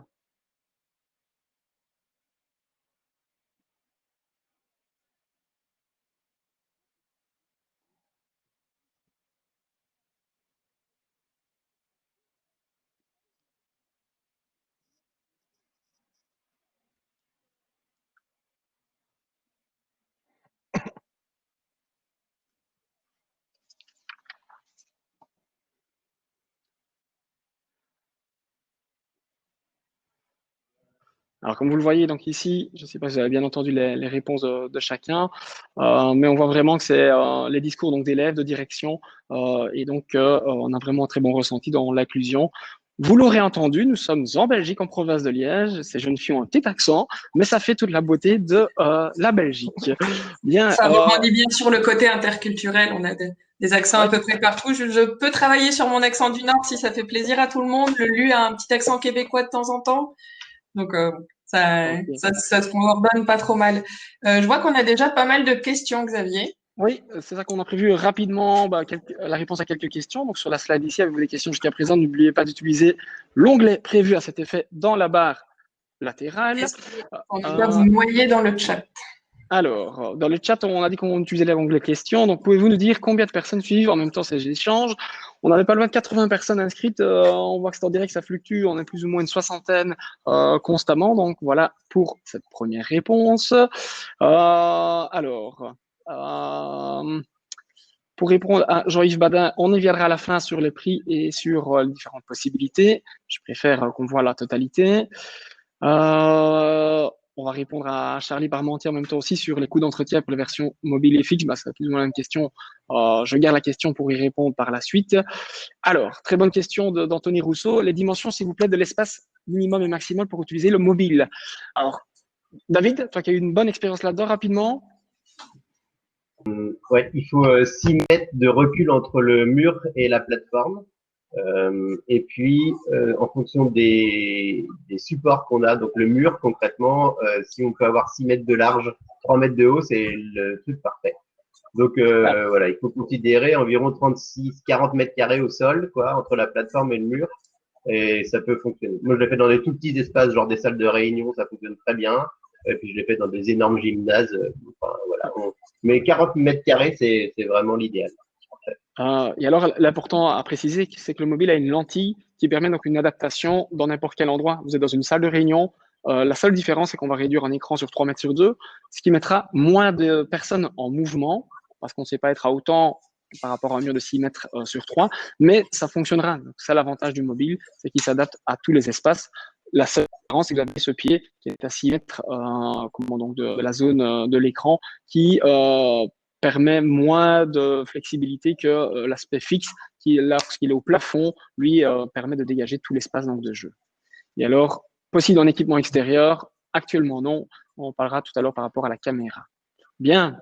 Alors, comme vous le voyez donc ici, je ne sais pas si vous avez bien entendu les réponses de chacun, mais on voit vraiment que c'est les discours donc d'élèves, de direction, et donc on a vraiment un très bon ressenti dans l'inclusion. Vous l'aurez entendu, nous sommes en Belgique, en province de Liège. Ces jeunes filles ont un petit accent, mais ça fait toute la beauté de la Belgique. Bien, ça rebondit bien sur le côté interculturel. On a des accents à peu près partout. Je peux travailler sur mon accent du Nord si ça fait plaisir à tout le monde. Le LU a un petit accent québécois de temps en temps. Donc, ça se coordonne pas trop mal. Je vois qu'on a déjà pas mal de questions, Xavier. Oui, c'est ça qu'on a prévu rapidement, la réponse à quelques questions. Donc, sur la slide ici, avec les questions jusqu'à présent, n'oubliez pas d'utiliser l'onglet prévu à cet effet dans la barre latérale. On va vous noyer dans le chat. Alors, dans le chat, on a dit qu'on utilisait l'onglet questions. Donc, pouvez-vous nous dire combien de personnes suivent en même temps ces échanges? On n'avait pas loin de 80 personnes inscrites. On voit que c'est en direct, ça fluctue. On est plus ou moins une soixantaine constamment. Donc, voilà pour cette première réponse. Pour répondre à Jean-Yves Badin, on y viendra à la fin sur les prix et sur les différentes possibilités. Je préfère qu'on voit la totalité. On va répondre à Charlie Parmentier en même temps aussi sur les coûts d'entretien pour les versions mobiles et fixes. C'est plus ou moins la même question. Je garde la question pour y répondre par la suite. Alors, très bonne question d'Anthony Rousseau. Les dimensions, s'il vous plaît, de l'espace minimum et maximal pour utiliser le mobile. Alors, David, toi qui as eu une bonne expérience là-dedans, rapidement. Ouais, il faut 6 mètres de recul entre le mur et la plateforme. Et puis, en fonction des supports qu'on a, donc le mur, concrètement, si on peut avoir 6 mètres de large, 3 mètres de haut, c'est le truc parfait. Donc, voilà, il faut considérer environ 40 mètres carrés au sol, quoi, entre la plateforme et le mur. Et ça peut fonctionner. Moi, je l'ai fait dans des tout petits espaces, genre des salles de réunion, ça fonctionne très bien. Et puis, je l'ai fait dans des énormes gymnases. Enfin, voilà. Mais 40 mètres carrés, c'est vraiment l'idéal. Et alors, l'important à préciser, c'est que le mobile a une lentille qui permet donc une adaptation dans n'importe quel endroit. Vous êtes dans une salle de réunion. La seule différence, c'est qu'on va réduire un écran sur 3 mètres sur 2, ce qui mettra moins de personnes en mouvement, parce qu'on ne sait pas être à autant par rapport à un mur de 6 mètres sur 3, mais ça fonctionnera. Donc, ça, l'avantage du mobile, c'est qu'il s'adapte à tous les espaces. La seule différence, c'est que vous avez ce pied qui est à 6 mètres de la zone de l'écran qui permet moins de flexibilité que l'aspect fixe qui, lorsqu'il est au plafond, lui permet de dégager tout l'espace de jeu. Et alors, possible en équipement extérieur, actuellement non. On parlera tout à l'heure par rapport à la caméra. Bien.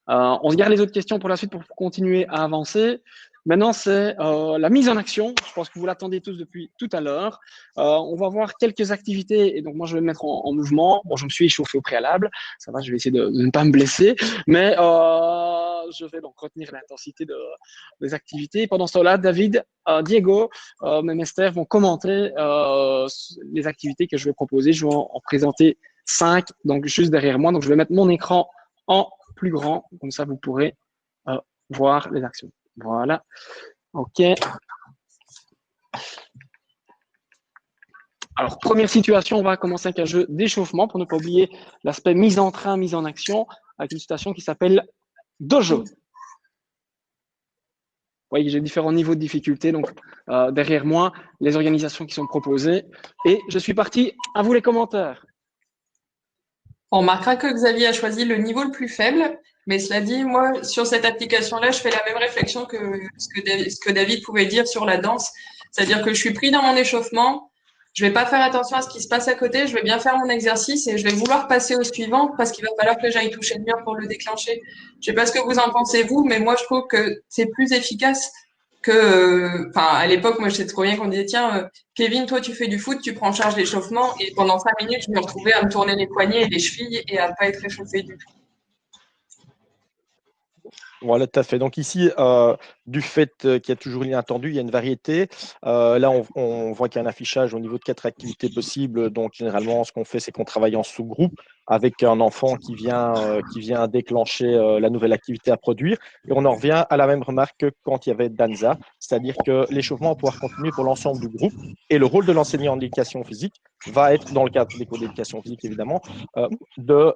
On se garde les autres questions pour la suite pour continuer à avancer. Maintenant, c'est la mise en action. Je pense que vous l'attendez tous depuis tout à l'heure. On va voir quelques activités. Et donc, moi, je vais me mettre en mouvement. Bon, je me suis échauffé au préalable. Ça va, je vais essayer de ne pas me blesser. Mais je vais donc retenir l'intensité des activités. Et pendant ce temps-là, David, Diego, même Esther vont commenter les activités que je vais proposer. Je vais en présenter 5, donc juste derrière moi. Donc, je vais mettre mon écran en plus grand. Comme ça, vous pourrez voir les actions. Voilà. OK. Alors, première situation, on va commencer avec un jeu d'échauffement pour ne pas oublier l'aspect mise en train, mise en action, avec une situation qui s'appelle Dojo. Vous voyez que j'ai différents niveaux de difficulté. Donc, derrière moi, les organisations qui sont proposées. Et je suis parti. À vous les commentaires. On remarquera que Xavier a choisi le niveau le plus faible. Mais cela dit, moi, sur cette application-là, je fais la même réflexion que ce que David pouvait dire sur la danse. C'est-à-dire que je suis pris dans mon échauffement. Je vais pas faire attention à ce qui se passe à côté. Je vais bien faire mon exercice et je vais vouloir passer au suivant parce qu'il va falloir que j'aille toucher le mur pour le déclencher. Je sais pas ce que vous en pensez, vous, mais moi, je trouve que c'est plus efficace que, à l'époque, moi, je sais trop bien qu'on disait, tiens, Kevin, toi, tu fais du foot, tu prends en charge l'échauffement et pendant 5 minutes, je me retrouvais à me tourner les poignets et les chevilles et à pas être échauffée du tout. Voilà, tout à fait. Donc ici, du fait qu'il y a toujours l'inattendu, il y a une variété. Là, on voit qu'il y a un affichage au niveau de 4 activités possibles. Donc généralement, ce qu'on fait, c'est qu'on travaille en sous-groupe avec un enfant qui vient déclencher la nouvelle activité à produire. Et on en revient à la même remarque que quand il y avait Danza, c'est-à-dire que l'échauffement va pouvoir continuer pour l'ensemble du groupe. Et le rôle de l'enseignant en éducation physique va être, dans le cadre des cours d'éducation physique évidemment, de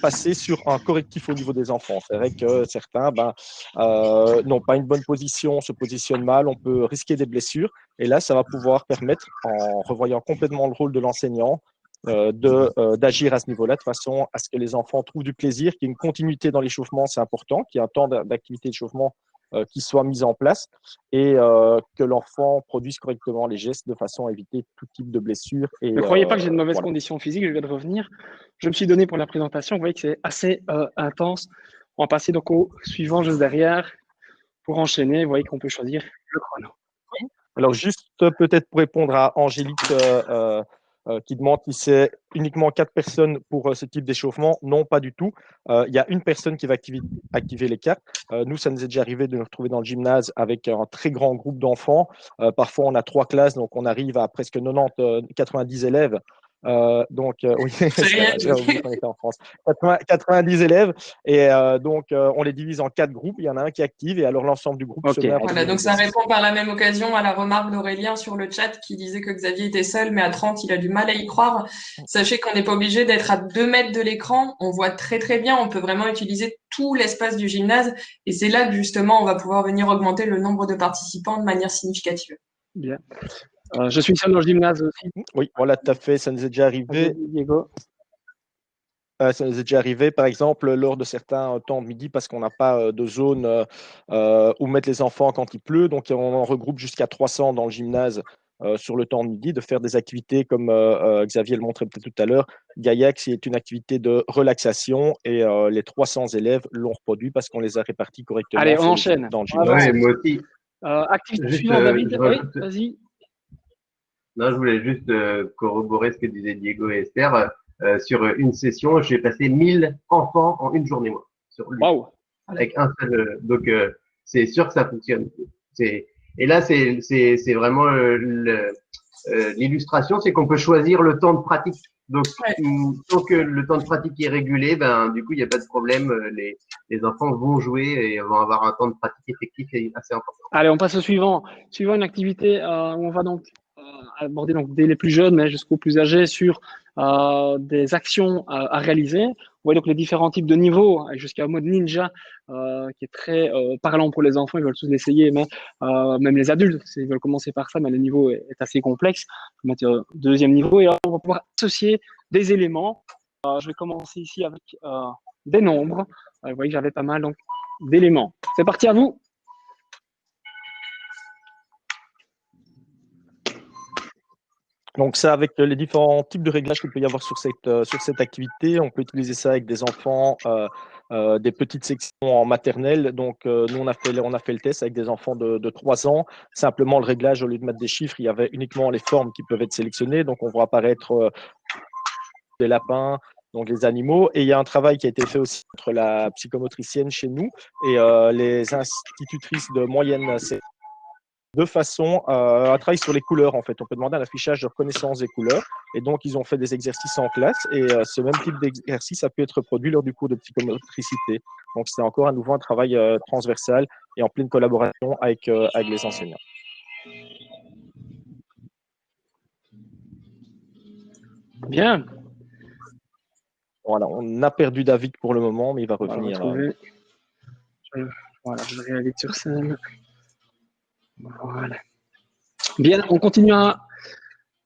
passer sur un correctif au niveau des enfants. C'est vrai que certains n'ont pas une bonne position, se positionnent mal, on peut risquer des blessures. Et là, ça va pouvoir permettre, en revoyant complètement le rôle de l'enseignant, d'agir à ce niveau-là, de façon à ce que les enfants trouvent du plaisir, qu'il y ait une continuité dans l'échauffement, c'est important, qu'il y ait un temps d'activité d'échauffement qui soit mis en place et que l'enfant produise correctement les gestes de façon à éviter tout type de blessure. Et, ne croyez pas que j'ai de mauvaises conditions physiques, je viens de revenir. Je me suis donné pour la présentation, vous voyez que c'est assez intense. On va passer donc au suivant juste derrière pour enchaîner. Vous voyez qu'on peut choisir le chrono. Oui. Alors, juste peut-être pour répondre à Angélique qui demande si c'est uniquement 4 personnes pour ce type d'échauffement. Non, pas du tout. Il y a une personne qui va activer les 4. Nous, ça nous est déjà arrivé de nous retrouver dans le gymnase avec un très grand groupe d'enfants. Parfois, on a 3 classes, donc on arrive à presque 90 élèves. Oui, C'est rien. j'ai oublié qu'on était en France. 90 élèves et on les divise en 4 groupes. Il y en a un qui est actif et alors l'ensemble du groupe se Ok. met à Voilà, produire donc ça l'exercice. répond par la même occasion à la remarque d'Aurélien sur le chat qui disait que Xavier était seul, mais à 30, il a du mal à y croire. Sachez qu'on n'est pas obligé d'être à 2 mètres de l'écran. On voit très très bien, on peut vraiment utiliser tout l'espace du gymnase et c'est là que justement on va pouvoir venir augmenter le nombre de participants de manière significative. Bien. Je suis seul dans le gymnase aussi. Oui, voilà, tout à fait. Ça nous est déjà arrivé. Vas-y, Diego. Ça nous est déjà arrivé, par exemple, lors de certains temps de midi, parce qu'on n'a pas de zone où mettre les enfants quand il pleut. Donc, on en regroupe jusqu'à 300 dans le gymnase sur le temps de midi, de faire des activités comme Xavier le montrait peut-être tout à l'heure. Gaillac, c'est une activité de relaxation et les 300 élèves l'ont reproduit parce qu'on les a répartis correctement Allez, on sur enchaîne. dans le On gymnase. avance. Ouais, moi aussi. Activité Juste, suivante, David. je Oui, rajoute, vas-y. non, je voulais juste corroborer ce que disaient Diego et Esther. Sur une session, j'ai passé 1000 enfants en une journée, moi, sur lui, Waouh. avec un seul. Donc, c'est sûr que ça fonctionne. Et là, c'est vraiment l'illustration, c'est qu'on peut choisir le temps de pratique. Donc, Ouais. tant que le temps de pratique est régulé, ben, du coup, il n'y a pas de problème. Les enfants vont jouer et vont avoir un temps de pratique effectif assez important. Allez, on passe au suivant. Suivant une activité où on va donc aborder donc dès les plus jeunes, mais jusqu'aux plus âgés, sur des actions à réaliser. On voit donc les différents types de niveaux, jusqu'à un mode ninja qui est très parlant pour les enfants. Ils veulent tous l'essayer, mais même les adultes, s'ils veulent commencer par ça, mais le niveau est assez complexe. On va mettre deuxième niveau et là, on va pouvoir associer des éléments. Je vais commencer ici avec des nombres. Vous voyez que j'avais pas mal donc d'éléments. C'est parti, à vous. Donc, ça, avec les différents types de réglages qu'il peut y avoir sur cette activité, on peut utiliser ça avec des enfants, des petites sections en maternelle. Donc, nous, on a fait le test avec des enfants de 3 ans. Simplement, le réglage, au lieu de mettre des chiffres, il y avait uniquement les formes qui peuvent être sélectionnées. Donc, on voit apparaître des lapins, donc les animaux. Et il y a un travail qui a été fait aussi entre la psychomotricienne chez nous et les institutrices de moyenne de façon à travailler sur les couleurs, en fait. On peut demander un affichage de reconnaissance des couleurs. Et donc, ils ont fait des exercices en classe. Et ce même type d'exercice a pu être produit lors du cours de psychomotricité. Donc, c'est encore à nouveau un travail transversal et en pleine collaboration avec les enseignants. Bien. Voilà, on a perdu David pour le moment, mais il va revenir. Voilà, je vais aller sur scène. Voilà. Bien, on continue à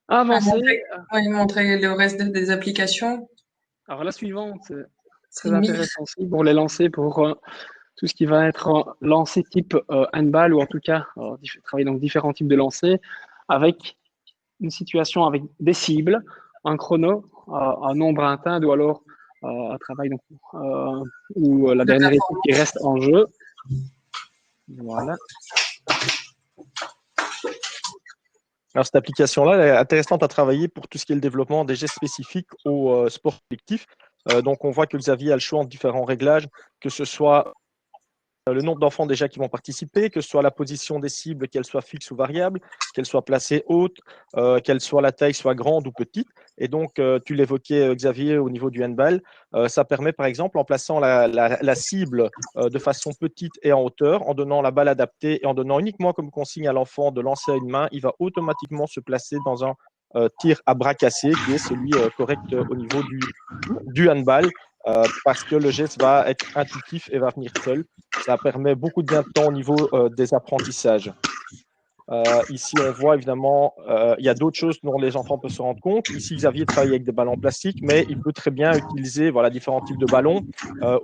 avancer. Montrer le reste des applications. Alors, la suivante, c'est C'est très intéressant aussi pour les lancer, pour tout ce qui va être lancé type handball, ou en tout cas travailler dans différents types de lancers, avec une situation avec des cibles, un chrono, un nombre à atteindre, ou alors un travail donc, où la dernière équipe qui reste en jeu. Voilà. Alors, cette application-là, elle est intéressante à travailler pour tout ce qui est le développement des gestes spécifiques au sport collectif. Donc, on voit que Xavier a le choix entre différents réglages, que ce soit le nombre d'enfants déjà qui vont participer, que ce soit la position des cibles, qu'elle soit fixe ou variable, qu'elle soit placée haute, qu'elle soit la taille soit grande ou petite. Et donc, tu l'évoquais, Xavier, au niveau du handball, ça permet par exemple, en plaçant la cible de façon petite et en hauteur, en donnant la balle adaptée et en donnant uniquement comme consigne à l'enfant de lancer à une main, il va automatiquement se placer dans un tir à bras cassés, qui est celui correct au niveau du handball. Parce que le geste va être intuitif et va venir seul. Ça permet beaucoup de gain de temps au niveau des apprentissages. Ici, on voit évidemment, il y a d'autres choses dont les enfants peuvent se rendre compte. Ici, Xavier travaille avec des ballons plastiques, mais il peut très bien utiliser différents types de ballons.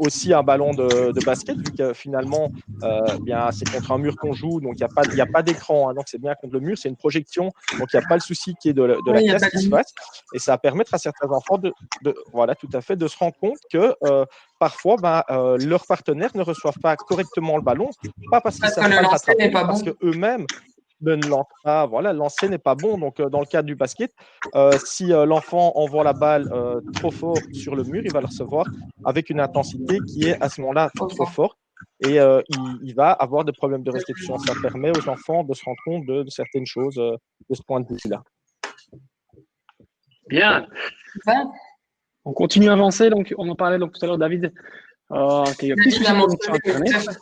Aussi un ballon de basket, vu que finalement, bien, c'est contre un mur qu'on joue, donc il n'y a pas d'écran, hein, donc c'est bien contre le mur, c'est une projection, donc il n'y a pas le souci qui est de la casse qui se passe. Et ça va permettre à certains enfants voilà, tout à fait, de se rendre compte que parfois, leurs partenaires ne reçoivent pas correctement le ballon, pas parce qu'ils ne savent pas le rattraper, mais parce qu'eux-mêmes ne lancent pas. Voilà, le lancer n'est pas bon. Donc, dans le cadre du basket, si l'enfant envoie la balle trop fort sur le mur, il va le recevoir avec une intensité qui est à ce moment-là trop forte. Et il va avoir des problèmes de restitution. Ça permet aux enfants de se rendre compte de certaines choses de ce point de vue-là. Bien. Ça, On continue à avancer. Donc, on en parlait donc tout à l'heure, David, qu'il y a plus de David a connexion mentionné, Internet.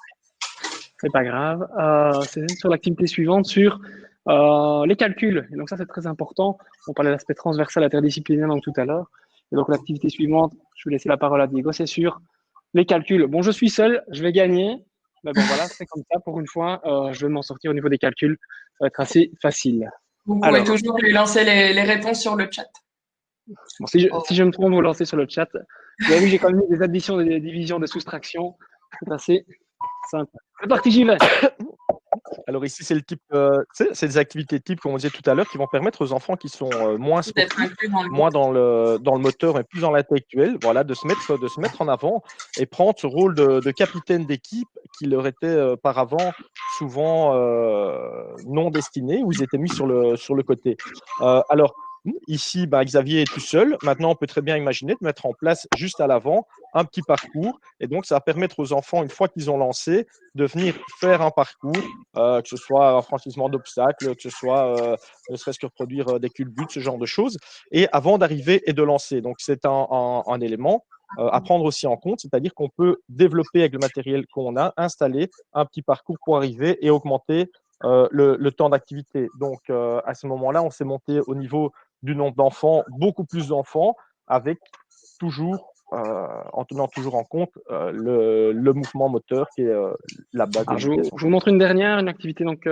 C'est pas grave. C'est sur l'activité suivante, sur les calculs. Et donc ça, c'est très important. On parlait de l'aspect transversal interdisciplinaire donc, tout à l'heure. Et donc l'activité suivante, je vais laisser la parole à Diego, c'est sur les calculs. Bon, je suis seul, je vais gagner. Mais bon, voilà, c'est comme ça. Pour une fois, je vais m'en sortir au niveau des calculs. Ça va être assez facile. vous pourrez Alors, toujours lui lancer les réponses sur le chat. bon, si je me trompe, vous lancez sur le chat. Vous avez vu, j'ai quand même mis des additions, des divisions, des soustractions. C'est assez simple. C'est parti, j'y vais. Alors ici, c'est le type, c'est des activités types, comme on disait tout à l'heure, qui vont permettre aux enfants qui sont moins D'être sportifs, inclus dans le moins groupe. dans le moteur, mais plus dans l'intellectuel, voilà, de se mettre en avant et prendre ce rôle de capitaine d'équipe qui leur était auparavant souvent non destiné, où ils étaient mis sur le côté. Alors, ici, bah, Xavier est tout seul. Maintenant, on peut très bien imaginer de mettre en place juste à l'avant un petit parcours. Et donc, ça va permettre aux enfants, une fois qu'ils ont lancé, de venir faire un parcours, que ce soit un franchissement d'obstacles, que ce soit ne serait-ce que reproduire des culbutes, ce genre de choses, et avant d'arriver et de lancer. Donc, c'est un élément à prendre aussi en compte, c'est-à-dire qu'on peut développer avec le matériel qu'on a, installer un petit parcours pour arriver et augmenter le temps d'activité. Donc, à ce moment-là, on s'est monté au niveau du nombre d'enfants, beaucoup plus d'enfants, avec toujours, en tenant toujours en compte le mouvement moteur qui est la base de Alors, l'éducation. je vous montre une dernière, une activité donc,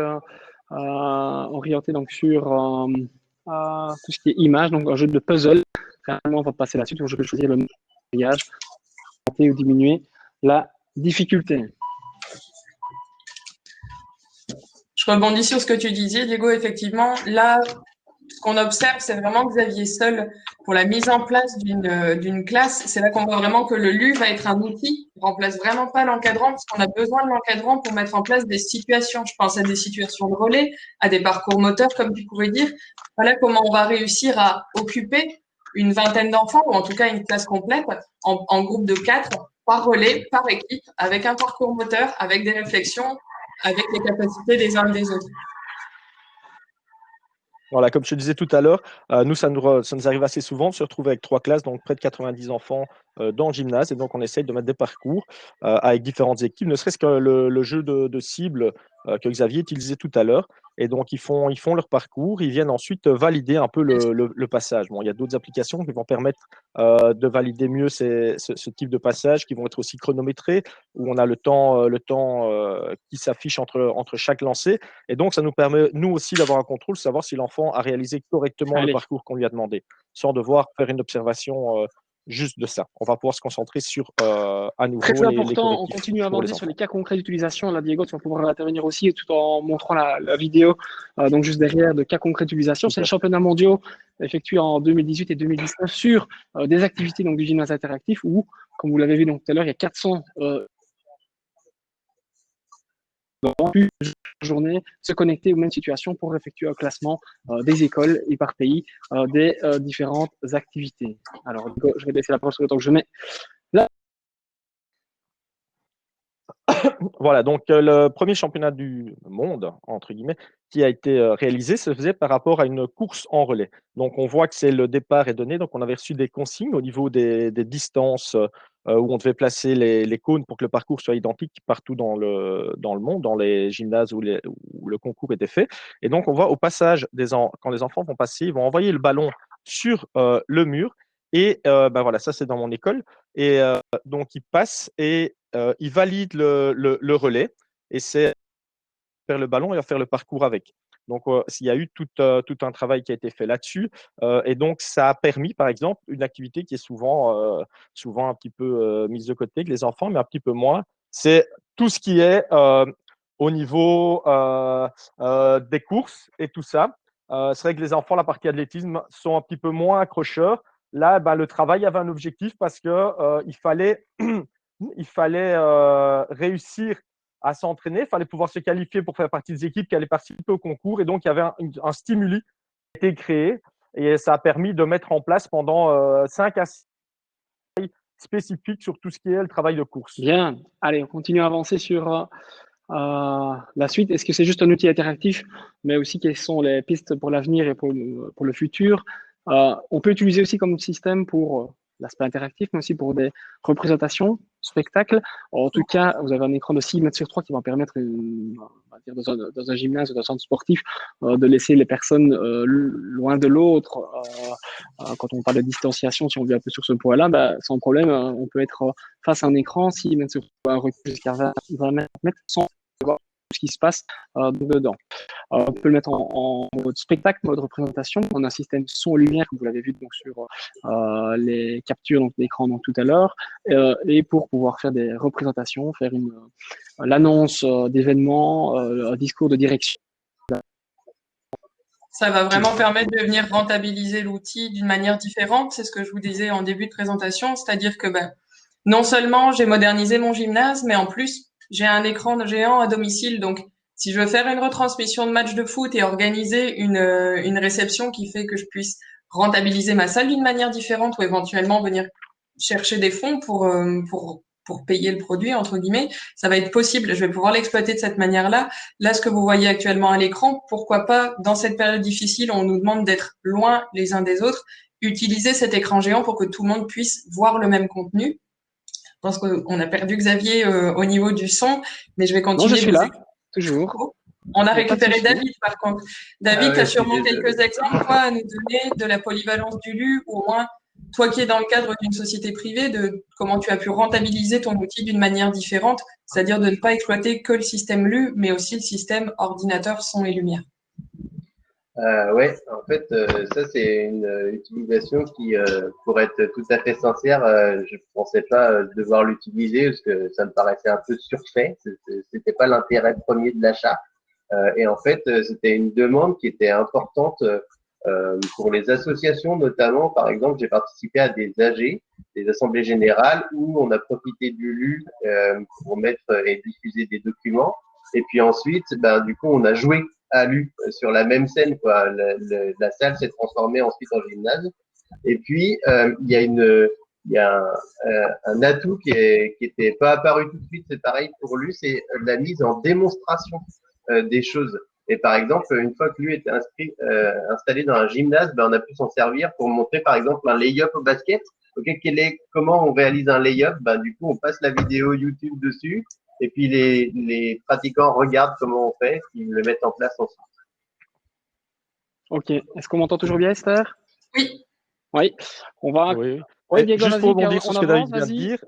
orientée donc, sur tout ce qui est image, donc un jeu de puzzle. Réellement, on va passer là-dessus, donc je peux choisir le mariage, augmenter ou diminuer la difficulté. Je rebondis sur ce que tu disais, Diego. Effectivement, là, ce qu'on observe, c'est vraiment Xavier seul pour la mise en place d'une classe. C'est là qu'on voit vraiment que le LU va être un outil, il remplace vraiment pas l'encadrant, parce qu'on a besoin de l'encadrant pour mettre en place des situations. Je pense à des situations de relais, à des parcours moteurs, comme tu pourrais dire. Voilà comment on va réussir à occuper une vingtaine d'enfants, ou en tout cas une classe complète, en groupe de 4, par relais, par équipe, avec un parcours moteur, avec des réflexions, avec les capacités des uns et des autres. Voilà, comme je te disais tout à l'heure, nous, ça nous arrive assez souvent de se retrouver avec 3 classes, donc près de 90 enfants dans le gymnase. Et donc, on essaye de mettre des parcours avec différentes équipes, ne serait-ce que le jeu de cible que Xavier utilisait tout à l'heure. Et donc, ils font leur parcours, ils viennent ensuite valider un peu le passage. Bon, il y a d'autres applications qui vont permettre de valider mieux ce type de passage, qui vont être aussi chronométrés, où on a le temps qui s'affiche entre chaque lancée. Et donc, ça nous permet, nous aussi, d'avoir un contrôle, savoir si l'enfant a réalisé correctement le Allez, parcours qu'on lui a demandé, sans devoir faire une observation juste de ça. On va pouvoir se concentrer sur, à nouveau, très les important, on correctifs continue à pour les avancer sur enfants. les cas concrets d'utilisation. Là, Diego, tu vas pouvoir intervenir aussi tout en montrant la vidéo, donc juste derrière, de cas concrets d'utilisation. C'est les Super. championnats mondiaux effectués en 2018 et 2019 sur des activités donc, du gymnase interactif où, comme vous l'avez vu donc, tout à l'heure, il y a 400 pu journée se connecter aux mêmes situations pour effectuer un classement des écoles et par pays des différentes activités. Alors, je vais laisser la parole sur le temps que je mets là. Voilà, donc le premier championnat du monde, entre guillemets, qui a été réalisé, se faisait par rapport à une course en relais. Donc on voit que c'est le départ est donné, donc on avait reçu des consignes au niveau des distances où on devait placer les cônes pour que le parcours soit identique partout dans le monde, dans les gymnases où le concours était fait. Et donc on voit au passage, quand les enfants vont passer, ils vont envoyer le ballon sur le mur. Et ben voilà, ça c'est dans mon école. Et donc ils passent et il valide le relais et c'est faire le ballon et faire le parcours avec. Donc, il y a eu tout un travail qui a été fait là-dessus. Et donc, ça a permis, par exemple, une activité qui est souvent un petit peu mise de côté avec les enfants, mais un petit peu moins. C'est tout ce qui est au niveau des courses et tout ça. C'est vrai que les enfants, la partie athlétisme, sont un petit peu moins accrocheurs. Là, ben, le travail avait un objectif parce que il fallait réussir à s'entraîner, il fallait pouvoir se qualifier pour faire partie des équipes qui allaient participer au concours. Et donc, il y avait un stimuli qui a été créé et ça a permis de mettre en place pendant 5 à 6 spécifiques sur tout ce qui est le travail de course. Bien, allez, on continue à avancer sur la suite. Est-ce que c'est juste un outil interactif, mais aussi quelles sont les pistes pour l'avenir et pour le futur? On peut utiliser aussi comme système pour l'aspect interactif, mais aussi pour des représentations, spectacles. En tout cas, vous avez un écran de 6 mètres sur 3 qui va permettre, on va dire dans un gymnase ou dans un centre sportif, de laisser les personnes loin de l'autre. Quand on parle de distanciation, si on vient un peu sur ce point-là, bah, sans problème, on peut être face à un écran, 6 mètres sur 3, un recul jusqu'à 20 mètres, sans voir ce qui se passe dedans. On peut le mettre en mode spectacle, mode représentation. On a un système son-lumière, comme vous l'avez vu donc, sur les captures d'écran tout à l'heure. Et pour pouvoir faire des représentations, faire l'annonce d'événements, un discours de direction. Ça va vraiment permettre de venir rentabiliser l'outil d'une manière différente. C'est ce que je vous disais en début de présentation. C'est-à-dire que non seulement j'ai modernisé mon gymnase, mais en plus, j'ai un écran géant à domicile. Donc, si je veux faire une retransmission de match de foot et organiser une réception qui fait que je puisse rentabiliser ma salle d'une manière différente ou éventuellement venir chercher des fonds pour payer le produit, entre guillemets, ça va être possible. Je vais pouvoir l'exploiter de cette manière-là. Là, ce que vous voyez actuellement à l'écran, pourquoi pas, dans cette période difficile, on nous demande d'être loin les uns des autres, utiliser cet écran géant pour que tout le monde puisse voir le même contenu. Je pense qu'on a perdu Xavier au niveau du son, mais je vais continuer. Non, je suis là, toujours. On a récupéré David, par contre. David, tu as sûrement quelques exemples, toi, à nous donner de la polyvalence du LU, ou au moins, toi qui es dans le cadre d'une société privée, de comment tu as pu rentabiliser ton outil d'une manière différente, c'est-à-dire de ne pas exploiter que le système LU, mais aussi le système ordinateur, son et lumière. Ouais, en fait, ça c'est une utilisation qui, pour être tout à fait sincère, je pensais pas devoir l'utiliser parce que ça me paraissait un peu surfait. C'était pas l'intérêt premier de l'achat. Et en fait, c'était une demande qui était importante pour les associations, notamment. Par exemple, j'ai participé à des AG, des assemblées générales, où on a profité du LU pour mettre et diffuser des documents. Et puis ensuite, du coup, on a joué à LU sur la même scène, quoi. La salle s'est transformée ensuite en gymnase. Et puis, il y a un atout qui était pas apparu tout de suite, c'est pareil pour lui, c'est la mise en démonstration des choses. Et par exemple, une fois que lui était installé dans un gymnase, on a pu s'en servir pour montrer par exemple un lay-up au basket. Okay, comment on réalise un lay-up? Du coup, on passe la vidéo YouTube dessus et puis les pratiquants regardent comment on fait, ils le mettent en place ensuite. Ok. Est-ce qu'on m'entend toujours bien, Esther? Oui. Oui. On va. Oui. Oui, Diego, juste pour rebondir on sur ce que avance, David vient de dire,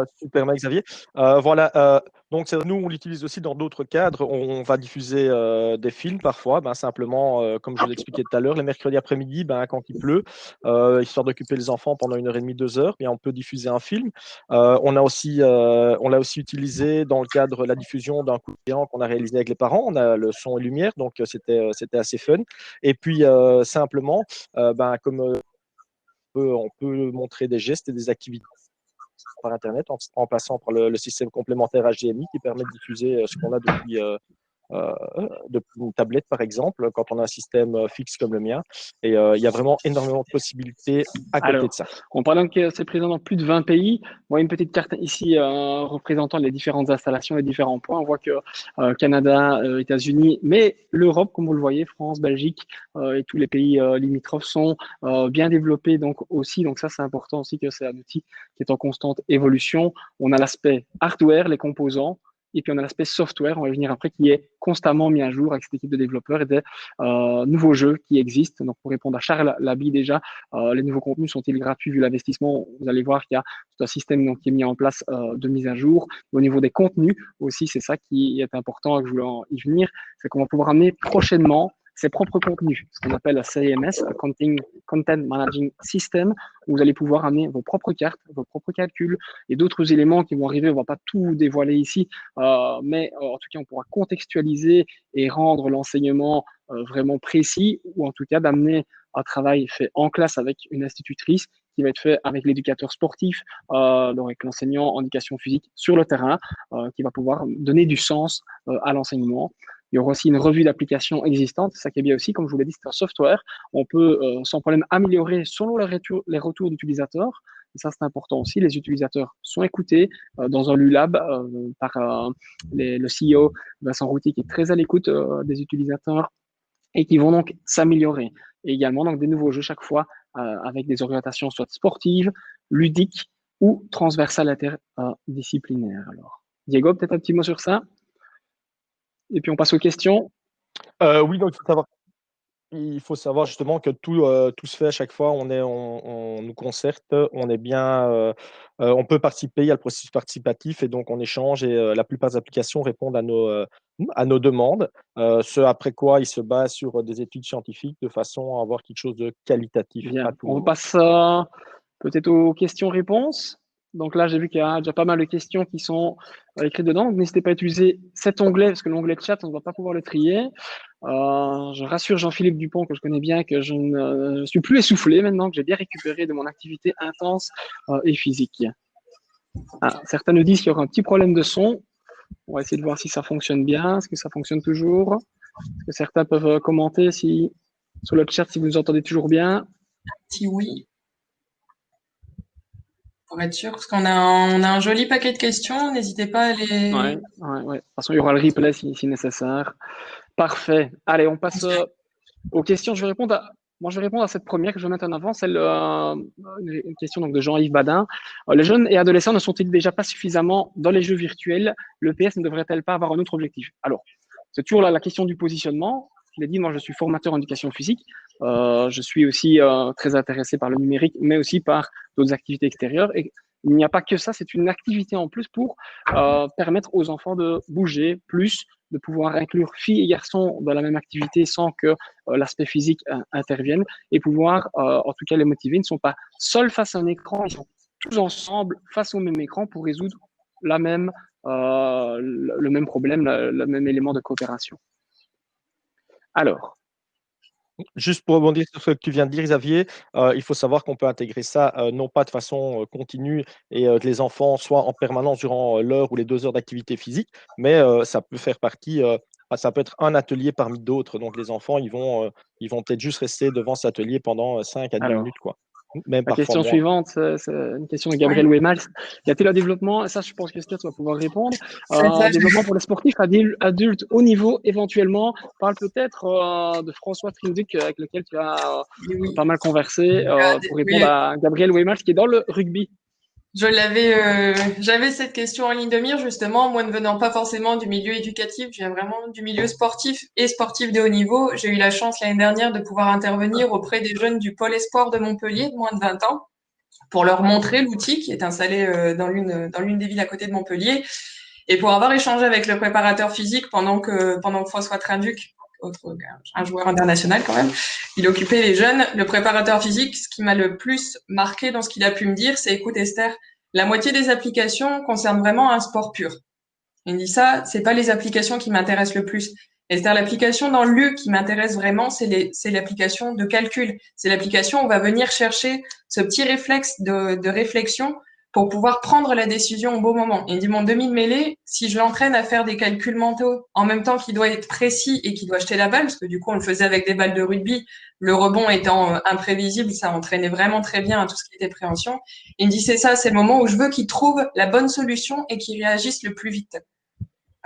si tu me permets, Xavier. Voilà, donc nous, on l'utilise aussi dans d'autres cadres. On va diffuser des films parfois, simplement, comme je vous l'expliquais tout à l'heure, les mercredis après-midi, quand il pleut, histoire d'occuper les enfants pendant 1h30, 2 heures, on peut diffuser un film. On l'a aussi utilisé dans le cadre de la diffusion d'un coup de géant qu'on a réalisé avec les parents. On a le son et lumière, donc c'était assez fun. Et puis, simplement, comme on peut montrer des gestes et des activités par Internet en passant par le système complémentaire HDMI qui permet de diffuser ce qu'on a depuis une tablette, par exemple, quand on a un système fixe comme le mien. Et il y a vraiment énormément de possibilités à côté de ça. On parle que c'est présent dans plus de 20 pays. On voit une petite carte ici représentant les différentes installations, les différents points. On voit que Canada, États-Unis, mais l'Europe, comme vous le voyez, France, Belgique et tous les pays limitrophes sont bien développés donc aussi. Donc ça, c'est important aussi que c'est un outil qui est en constante évolution. On a l'aspect hardware, les composants. Et puis, on a l'aspect software, on va y venir après, qui est constamment mis à jour avec cette équipe de développeurs et des nouveaux jeux qui existent. Donc, pour répondre à Charles Labi déjà, les nouveaux contenus sont-ils gratuits vu l'investissement? Vous allez voir qu'il y a tout un système donc, qui est mis en place de mise à jour. Au niveau des contenus aussi, c'est ça qui est important et que je voulais y venir, c'est qu'on va pouvoir amener prochainement ses propres contenus, ce qu'on appelle la CMS, Content Managing System, où vous allez pouvoir amener vos propres cartes, vos propres calculs et d'autres éléments qui vont arriver. On ne va pas tout dévoiler ici, mais en tout cas, on pourra contextualiser et rendre l'enseignement vraiment précis, ou en tout cas d'amener un travail fait en classe avec une institutrice qui va être fait avec l'éducateur sportif, donc avec l'enseignant en éducation physique sur le terrain, qui va pouvoir donner du sens à l'enseignement. Il y aura aussi une revue d'applications existantes. Ça qui est bien aussi, comme je vous l'ai dit, c'est un software. On peut sans problème améliorer selon les retours d'utilisateurs. Et ça, c'est important aussi. Les utilisateurs sont écoutés dans un LULAB par le CEO Vincent Routy, qui est très à l'écoute des utilisateurs et qui vont donc s'améliorer. Et également, donc, des nouveaux jeux chaque fois avec des orientations soit sportives, ludiques ou transversales interdisciplinaires. Alors, Diego, peut-être un petit mot sur ça? Et puis on passe aux questions. Oui, donc il faut savoir justement que tout se fait à chaque fois. On nous concerte, on est bien, on peut participer. Il y a le processus participatif et donc on échange et la plupart des applications répondent à nos demandes. Ce après quoi ils se basent sur des études scientifiques de façon à avoir quelque chose de qualitatif Bien, à tout on moment. passe peut-être aux questions-réponses. Donc là, j'ai vu qu'il y a déjà pas mal de questions qui sont écrites dedans. Donc n'hésitez pas à utiliser cet onglet, parce que l'onglet chat, on ne va pas pouvoir le trier. Je rassure Jean-Philippe Dupont, que je connais bien, que je ne suis plus essoufflé maintenant, que j'ai bien récupéré de mon activité intense et physique. Certains nous disent qu'il y aura un petit problème de son. On va essayer de voir si ça fonctionne bien. Est-ce que ça fonctionne toujours? Est-ce que certains peuvent commenter sur le chat si vous nous entendez toujours bien? Si oui, pour être sûr, parce on a un joli paquet de questions. N'hésitez pas à les. Ouais. De toute façon, il y aura le replay si nécessaire. Parfait. Allez, on passe aux questions. Moi, je vais répondre à cette première que je vais mettre en avant, celle une question donc de Jean-Yves Badin. Les jeunes et adolescents ne sont-ils déjà pas suffisamment dans les jeux virtuels? Le PS ne devrait-elle pas avoir un autre objectif? Alors, c'est toujours la question du positionnement. Je l'ai dit, moi, je suis formateur en éducation physique. Je suis aussi très intéressé par le numérique, mais aussi par d'autres activités extérieures. Et il n'y a pas que ça, c'est une activité en plus pour permettre aux enfants de bouger plus, de pouvoir inclure filles et garçons dans la même activité sans que l'aspect physique intervienne et pouvoir, en tout cas, les motiver. Ils ne sont pas seuls face à un écran, ils sont tous ensemble face au même écran pour résoudre le même problème, le même élément de coopération. Alors, Juste pour rebondir sur ce que tu viens de dire, Xavier, il faut savoir qu'on peut intégrer ça, non pas de façon continue et que les enfants soient en permanence durant l'heure ou les 2 heures d'activité physique, mais ça peut faire partie, ça peut être un atelier parmi d'autres. Donc les enfants, ils vont peut-être juste rester devant cet atelier pendant 5 à 10 alors, minutes, quoi. Même la parfois question moins. suivante, c'est une question de Ouais. Gabriel Wemals. Y a-t-il un développement, et ça je pense que Esther, tu vas pouvoir répondre, C'est ça, développement pour les sportifs adultes haut niveau éventuellement? Parle peut-être de François Trinduc avec lequel tu as oui. pas mal conversé pour répondre Oui, à Gabriel Wemals qui est dans le rugby. j'avais cette question en ligne de mire justement. Moi, ne venant pas forcément du milieu éducatif, je viens vraiment du milieu sportif et sportif de haut niveau. J'ai eu la chance l'année dernière de pouvoir intervenir auprès des jeunes du pôle espoir de Montpellier de moins de 20 ans pour leur montrer l'outil qui est installé dans l'une des villes à côté de Montpellier et pour avoir échangé avec le préparateur physique pendant que François Trinduc, un joueur international quand même, il occupait les jeunes. Le préparateur physique, ce qui m'a le plus marqué dans ce qu'il a pu me dire, c'est écoute Esther, la moitié des applications concernent vraiment un sport pur. Il me dit ça, c'est pas les applications qui m'intéressent le plus. Esther, l'application dans l'U qui m'intéresse vraiment, c'est l'application de calcul. C'est l'application où on va venir chercher ce petit réflexe de réflexion pour pouvoir prendre la décision au bon moment. Il me dit mon demi de mêlée, si je l'entraîne à faire des calculs mentaux en même temps qu'il doit être précis et qu'il doit jeter la balle, parce que du coup on le faisait avec des balles de rugby, le rebond étant imprévisible, ça entraînait vraiment très bien à tout ce qui était préhension. Il me dit c'est ça, c'est le moment où je veux qu'il trouve la bonne solution et qu'il réagisse le plus vite.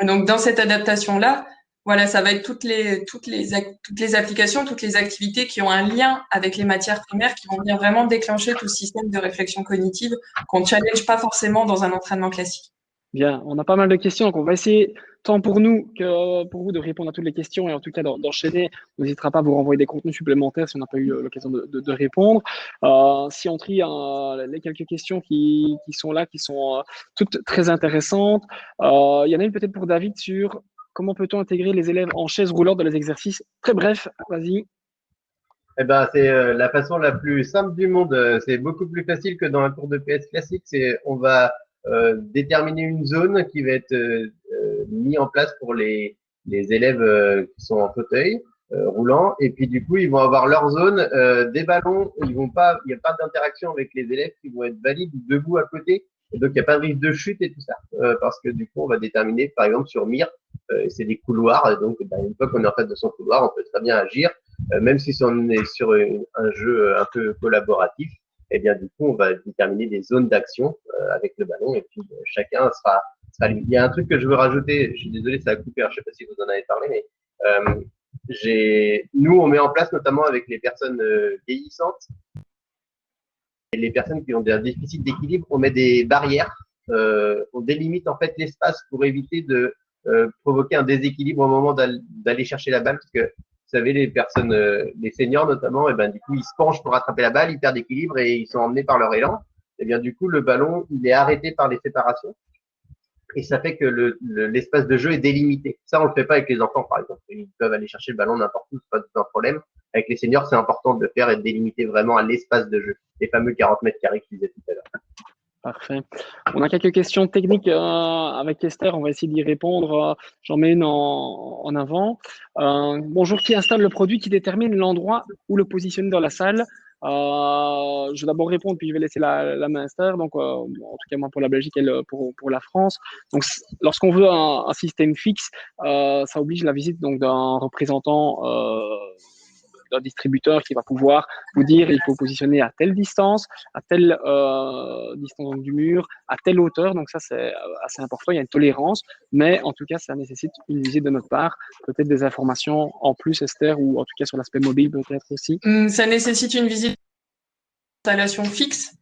Donc dans cette adaptation-là, voilà, ça va être toutes les applications, toutes les activités qui ont un lien avec les matières primaires qui vont venir vraiment déclencher tout ce système de réflexion cognitive qu'on ne challenge pas forcément dans un entraînement classique. Bien, on a pas mal de questions, donc on va essayer, tant pour nous que pour vous, de répondre à toutes les questions et en tout cas d'enchaîner. On n'hésitera pas à vous renvoyer des contenus supplémentaires si on n'a pas eu l'occasion de répondre. Si on trie les quelques questions qui sont là, qui sont toutes très intéressantes, il y en a une peut-être pour David sur comment peut-on intégrer les élèves en chaise roulante dans les exercices. Très bref, vas-y. Eh ben, c'est la façon la plus simple du monde. C'est beaucoup plus facile que dans un cours de PS classique. On va déterminer une zone qui va être mise en place pour les élèves qui sont en fauteuil roulant. Et puis du coup, ils vont avoir leur zone, des ballons. Il n'y a pas d'interaction avec les élèves qui vont être valides ou debout à côté. Et donc, il n'y a pas de risque de chute et tout ça. Parce que du coup, on va déterminer, par exemple, sur Mire, c'est des couloirs. Donc, une fois qu'on est en face de son couloir, on peut très bien agir. Même si on est sur un jeu un peu collaboratif, eh bien du coup on va déterminer des zones d'action avec le ballon et puis chacun sera libre. Il y a un truc que je veux rajouter, je suis désolé ça a coupé, je sais pas si vous en avez parlé, mais nous on met en place notamment avec les personnes vieillissantes les personnes qui ont un déficit d'équilibre, on met des barrières, on délimite en fait l'espace pour éviter de provoquer un déséquilibre au moment d'aller chercher la balle, parce que vous savez, les personnes, les seniors notamment, et ben du coup ils se penchent pour attraper la balle, ils perdent d'équilibre et ils sont emmenés par leur élan. Et bien du coup le ballon il est arrêté par les séparations et ça fait que l'espace de jeu est délimité. Ça on le fait pas avec les enfants par exemple, ils peuvent aller chercher le ballon n'importe où, c'est pas du tout un problème. Avec les seniors c'est important de le faire et de délimiter vraiment à l'espace de jeu, les fameux 40 mètres carrés que je disais tout à l'heure. Parfait. On a quelques questions techniques avec Esther, on va essayer d'y répondre. J'en mets une en avant. Bonjour, qui installe le produit qui détermine l'endroit où le positionner dans la salle? Je vais d'abord répondre, puis je vais laisser la main à Esther. Donc, en tout cas, moi pour la Belgique et pour la France. Donc, lorsqu'on veut un système fixe, ça oblige la visite donc d'un représentant d'un distributeur qui va pouvoir vous dire il faut positionner à telle distance, à telle distance du mur, à telle hauteur. Donc ça, c'est assez important. Il y a une tolérance, mais en tout cas, ça nécessite une visite de notre part. Peut-être des informations en plus, Esther, ou en tout cas sur l'aspect mobile peut-être aussi. Ça nécessite une visite d'installation fixe.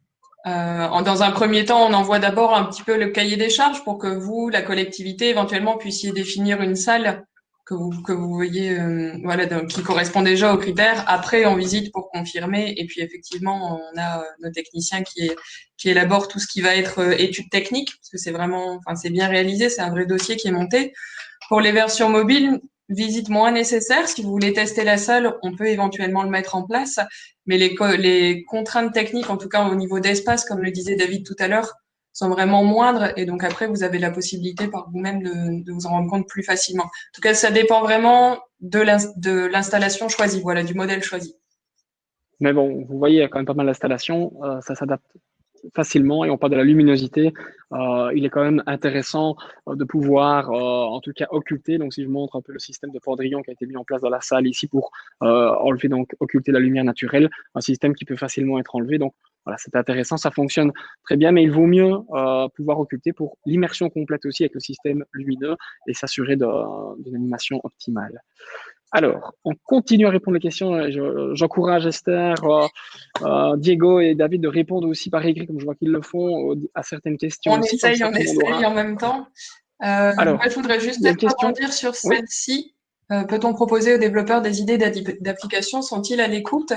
Dans un premier temps, on envoie d'abord un petit peu le cahier des charges pour que vous, la collectivité, éventuellement puissiez définir une salle que vous voyez, voilà, qui correspond déjà aux critères. Après, on visite pour confirmer. Et puis, effectivement, on a nos techniciens qui élaborent tout ce qui va être études techniques, parce que c'est vraiment, enfin, c'est bien réalisé, c'est un vrai dossier qui est monté. Pour les versions mobiles, visite moins nécessaire. Si vous voulez tester la salle, on peut éventuellement le mettre en place. Mais les contraintes techniques, en tout cas au niveau d'espace, comme le disait David tout à l'heure, sont vraiment moindres. Et donc après, vous avez la possibilité par vous-même de vous en rendre compte plus facilement. En tout cas, ça dépend vraiment de l'installation choisie, voilà, du modèle choisi. Mais bon, vous voyez, il y a quand même pas mal d'installations. Ça s'adapte facilement et on parle de la luminosité. Il est quand même intéressant de pouvoir, en tout cas, occulter. Donc, si je montre un peu le système de Pendrillon qui a été mis en place dans la salle ici pour enlever, donc, occulter la lumière naturelle, un système qui peut facilement être enlevé. Donc, voilà, c'est intéressant, ça fonctionne très bien, mais il vaut mieux pouvoir occulter pour l'immersion complète aussi avec le système lumineux et s'assurer d'une animation optimale. Alors, on continue à répondre aux questions. J'encourage Esther, Diego et David de répondre aussi par écrit, comme je vois qu'ils le font, à certaines questions On aussi. essaye en même temps. Alors, moi, je voudrais juste il y a une question. rebondir sur Oui. celle-ci. Peut-on proposer aux développeurs des idées d'applications? Sont-ils à l'écoute?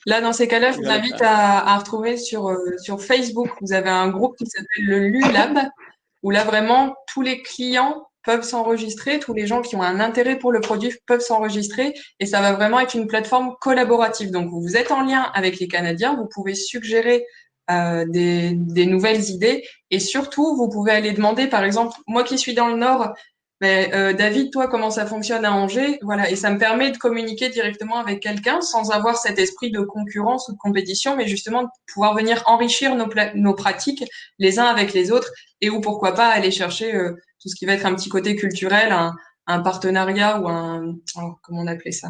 Là, dans ces cas-là, je vous invite à retrouver sur Facebook. Vous avez un groupe qui s'appelle le LULab, où là, vraiment, tous les clients peuvent s'enregistrer, tous les gens qui ont un intérêt pour le produit peuvent s'enregistrer, et ça va vraiment être une plateforme collaborative. Donc, vous êtes en lien avec les Canadiens, vous pouvez suggérer des nouvelles idées, et surtout, vous pouvez aller demander, par exemple, moi qui suis dans le Nord, David, toi, comment ça fonctionne à Angers? Voilà, et ça me permet de communiquer directement avec quelqu'un sans avoir cet esprit de concurrence ou de compétition, mais justement de pouvoir venir enrichir nos pratiques les uns avec les autres, et ou pourquoi pas aller chercher tout ce qui va être un petit côté culturel, un partenariat ou comment on appelait ça?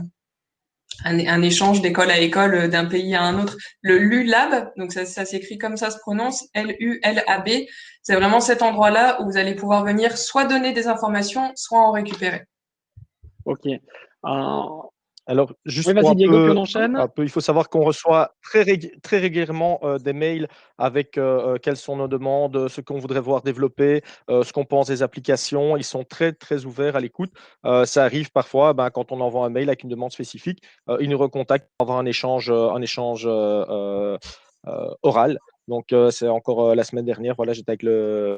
Un échange d'école à école d'un pays à un autre. Le LULAB, donc ça s'écrit comme ça se prononce, LULAB, c'est vraiment cet endroit-là où vous allez pouvoir venir soit donner des informations, soit en récupérer. Ok. Alors, juste oui, pour vas-y, Diego, puis on enchaîne. il faut savoir qu'on reçoit très régulièrement des mails avec quelles sont nos demandes, ce qu'on voudrait voir développer, ce qu'on pense des applications. Ils sont très, très ouverts à l'écoute. Ça arrive parfois, quand on envoie un mail avec une demande spécifique, ils nous recontactent pour avoir un échange oral. Donc, c'est encore la semaine dernière, voilà, j'étais avec le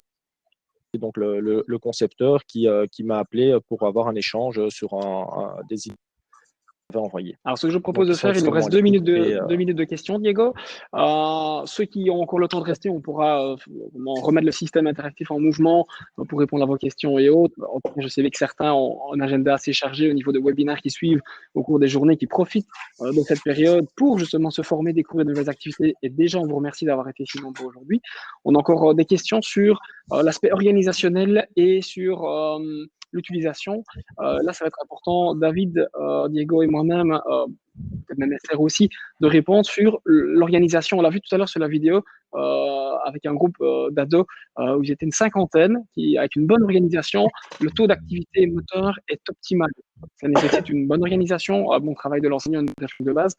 concepteur qui m'a appelé pour avoir un échange sur des idées. Envoyé. Alors, ce que je propose de faire, il nous reste 2 minutes de questions, Diego. Ceux qui ont encore le temps de rester, on pourra remettre le système interactif en mouvement pour répondre à vos questions et autres. Je sais que certains ont un agenda assez chargé au niveau de webinaires qui suivent au cours des journées, qui profitent de cette période pour justement se former, découvrir de nouvelles activités. Et déjà, on vous remercie d'avoir été si nombreux aujourd'hui. On a encore des questions sur l'aspect organisationnel et sur l'utilisation. Là, ça va être important, David, Diego et moi-même, peut-être même Esther aussi, de répondre sur l'organisation. On l'a vu tout à l'heure sur la vidéo avec un groupe d'ados où ils étaient une cinquantaine, avec une bonne organisation, le taux d'activité moteur est optimal. Ça nécessite une bonne organisation, un bon travail de l'enseignant, une réflexion de base,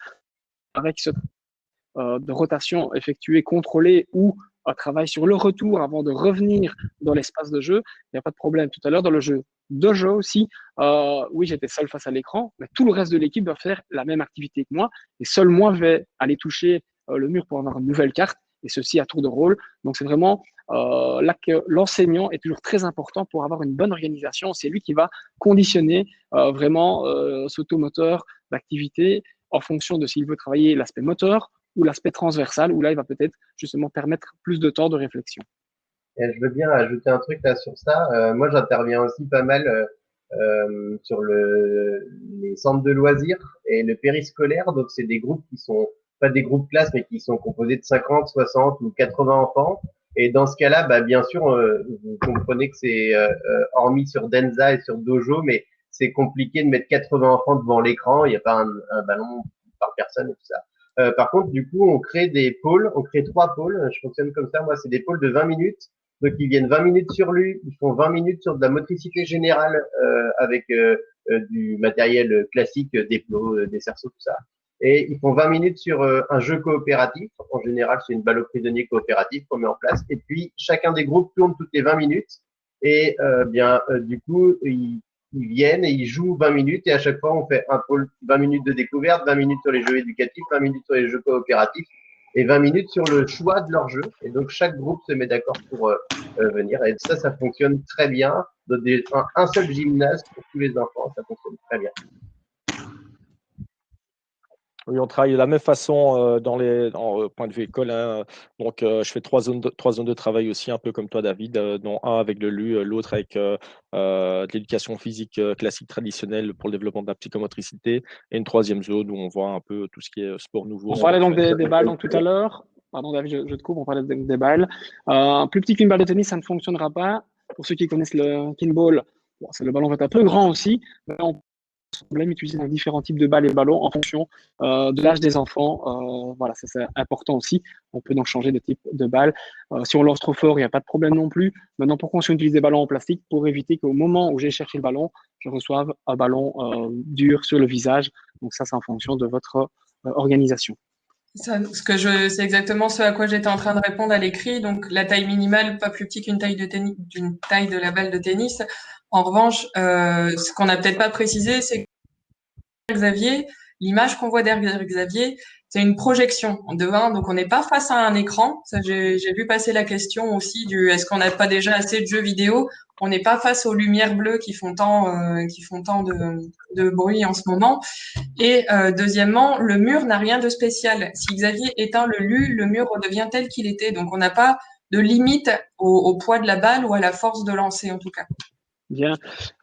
avec ce de rotation effectuée, contrôlée ou un travail sur le retour avant de revenir dans l'espace de jeu, il n'y a pas de problème. Tout à l'heure, dans le jeu de jeu aussi, oui, j'étais seul face à l'écran, mais tout le reste de l'équipe doit faire la même activité que moi. Et seul moi vais aller toucher le mur pour avoir une nouvelle carte, et ceci à tour de rôle. Donc, c'est vraiment là que l'enseignant est toujours très important pour avoir une bonne organisation. C'est lui qui va conditionner vraiment ce automoteur d'activité en fonction de s'il veut travailler l'aspect moteur ou l'aspect transversal, où là, il va peut-être justement permettre plus de temps de réflexion. Et je veux bien ajouter un truc là sur ça. Moi, j'interviens aussi pas mal sur les centres de loisirs et le périscolaire. Donc, c'est des groupes qui sont pas des groupes classes, mais qui sont composés de 50, 60 ou 80 enfants. Et dans ce cas-là, bah, bien sûr, vous comprenez que c'est hormis sur Denza et sur Dojo, mais c'est compliqué de mettre 80 enfants devant l'écran. Il n'y a pas un ballon par personne et tout ça. Par contre, du coup, on crée des pôles. On crée 3 pôles. Je fonctionne comme ça. Moi, c'est des pôles de 20 minutes. Donc, ils viennent 20 minutes sur lui. Ils font 20 minutes sur de la motricité générale avec du matériel classique, des plots, des cerceaux, tout ça. Et ils font 20 minutes sur un jeu coopératif. En général, c'est une balle au prisonnier coopérative qu'on met en place. Et puis, chacun des groupes tourne toutes les 20 minutes. Et du coup, ils viennent et ils jouent 20 minutes. Et à chaque fois, on fait un pôle 20 minutes de découverte, 20 minutes sur les jeux éducatifs, 20 minutes sur les jeux coopératifs et 20 minutes sur le choix de leur jeu. Et donc, chaque groupe se met d'accord pour venir. Et ça fonctionne très bien. Un seul gymnase pour tous les enfants, ça fonctionne très bien. Oui, on travaille de la même façon point de vue école, hein. Donc, je fais trois zones de travail aussi, un peu comme toi, David, dont un avec le LU, l'autre avec de l'éducation physique classique traditionnelle pour le développement de la psychomotricité, et une troisième zone où on voit un peu tout ce qui est sport nouveau. On parlait donc des balles donc, tout à l'heure. Pardon, David, je te coupe, on parlait des balles. Plus petit qu'une balle de tennis, ça ne fonctionnera pas. Pour ceux qui connaissent le kinball, bon, le ballon va être un peu grand aussi, mais on problème utiliser différents types de balles et ballons en fonction de l'âge des enfants. Voilà, c'est important aussi. On peut donc changer de type de balle. Si on lance trop fort, il n'y a pas de problème non plus. Maintenant, pourquoi on utilise des ballons en plastique? Pour éviter qu'au moment où j'ai cherché le ballon, je reçoive un ballon dur sur le visage. Donc ça, c'est en fonction de votre organisation. C'est exactement ce à quoi j'étais en train de répondre à l'écrit. Donc, la taille minimale, pas plus petit qu'une taille d'une taille de la balle de tennis. En revanche, ce qu'on n'a peut-être pas précisé, c'est que Xavier, l'image qu'on voit derrière Xavier, c'est une projection de 1, donc on n'est pas face à un écran. Ça, j'ai vu passer la question aussi du est-ce qu'on n'a pas déjà assez de jeux vidéo? On n'est pas face aux lumières bleues qui font tant de bruit en ce moment. Et deuxièmement, le mur n'a rien de spécial. Si Xavier éteint le LU, le mur redevient tel qu'il était. Donc on n'a pas de limite au poids de la balle ou à la force de lancer en tout cas. Bien.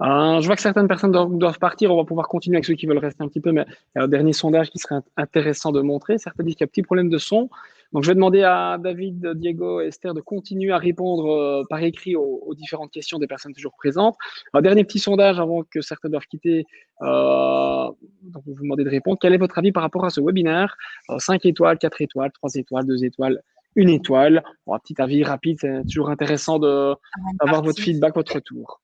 Je vois que certaines personnes doivent partir. On va pouvoir continuer avec ceux qui veulent rester un petit peu, mais il y a un dernier sondage qui serait intéressant de montrer. Certains disent qu'il y a un petit problème de son. Donc, je vais demander à David, Diego et Esther de continuer à répondre par écrit aux différentes questions des personnes toujours présentes. Un dernier petit sondage avant que certains doivent quitter. Donc, vous demandez de répondre. Quel est votre avis par rapport à ce webinaire? 5 étoiles, 4 étoiles, 3 étoiles, 2 étoiles, 1 étoile. Bon, un petit avis rapide, c'est toujours intéressant d'avoir votre feedback, votre retour.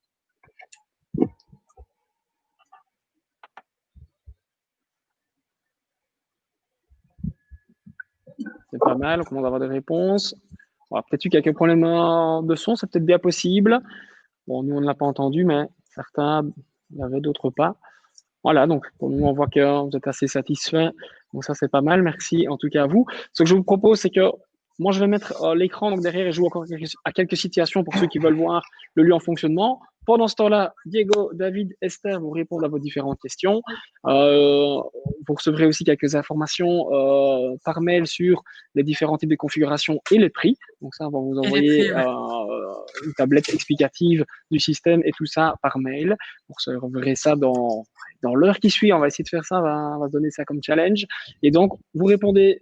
C'est pas mal, on commence à avoir des réponses. On a peut-être eu quelques problèmes de son, c'est peut-être bien possible. Bon, nous, on ne l'a pas entendu, mais certains l'avaient, d'autres pas. Voilà, donc pour nous, on voit que vous êtes assez satisfaits. Donc ça, c'est pas mal. Merci en tout cas à vous. Ce que je vous propose, c'est que moi, je vais mettre l'écran donc derrière et jouer encore à quelques situations pour ceux qui veulent voir le lieu en fonctionnement. Pendant ce temps-là, Diego, David, Esther vous répondent à vos différentes questions. Vous recevrez aussi quelques informations par mail sur les différents types de configurations et les prix. Donc ça, on va vous envoyer une tablette explicative du système et tout ça par mail. Vous recevrez ça dans l'heure qui suit. On va essayer de faire ça, on va se donner ça comme challenge. Et donc, vous répondez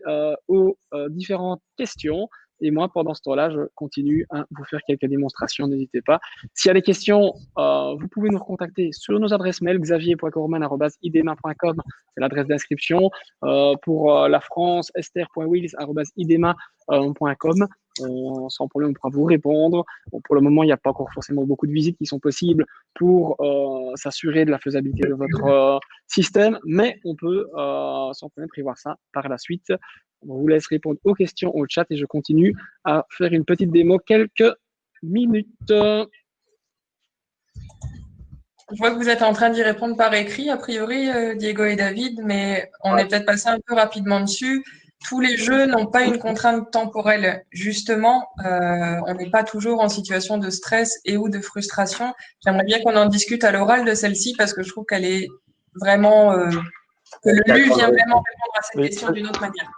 aux différentes questions. Et moi, pendant ce temps-là, je continue à vous faire quelques démonstrations. N'hésitez pas. S'il y a des questions, vous pouvez nous recontacter sur nos adresses mail, xavier.corman@idema.com, c'est l'adresse d'inscription. Pour la France, esther.wills@idema.com. .com. Sans problème, on pourra vous répondre. Bon, pour le moment, il n'y a pas encore forcément beaucoup de visites qui sont possibles pour s'assurer de la faisabilité de votre système, mais on peut sans problème prévoir ça par la suite. On vous laisse répondre aux questions au chat et je continue à faire une petite démo quelques minutes. Je vois que vous êtes en train d'y répondre par écrit, a priori, Diego et David, mais on est peut-être passé un peu rapidement dessus. Tous les jeux n'ont pas une contrainte temporelle. Justement, on n'est pas toujours en situation de stress et ou de frustration. J'aimerais bien qu'on en discute à l'oral de celle-ci parce que je trouve qu'elle est vraiment que le LU vient vraiment répondre à cette question d'une autre manière.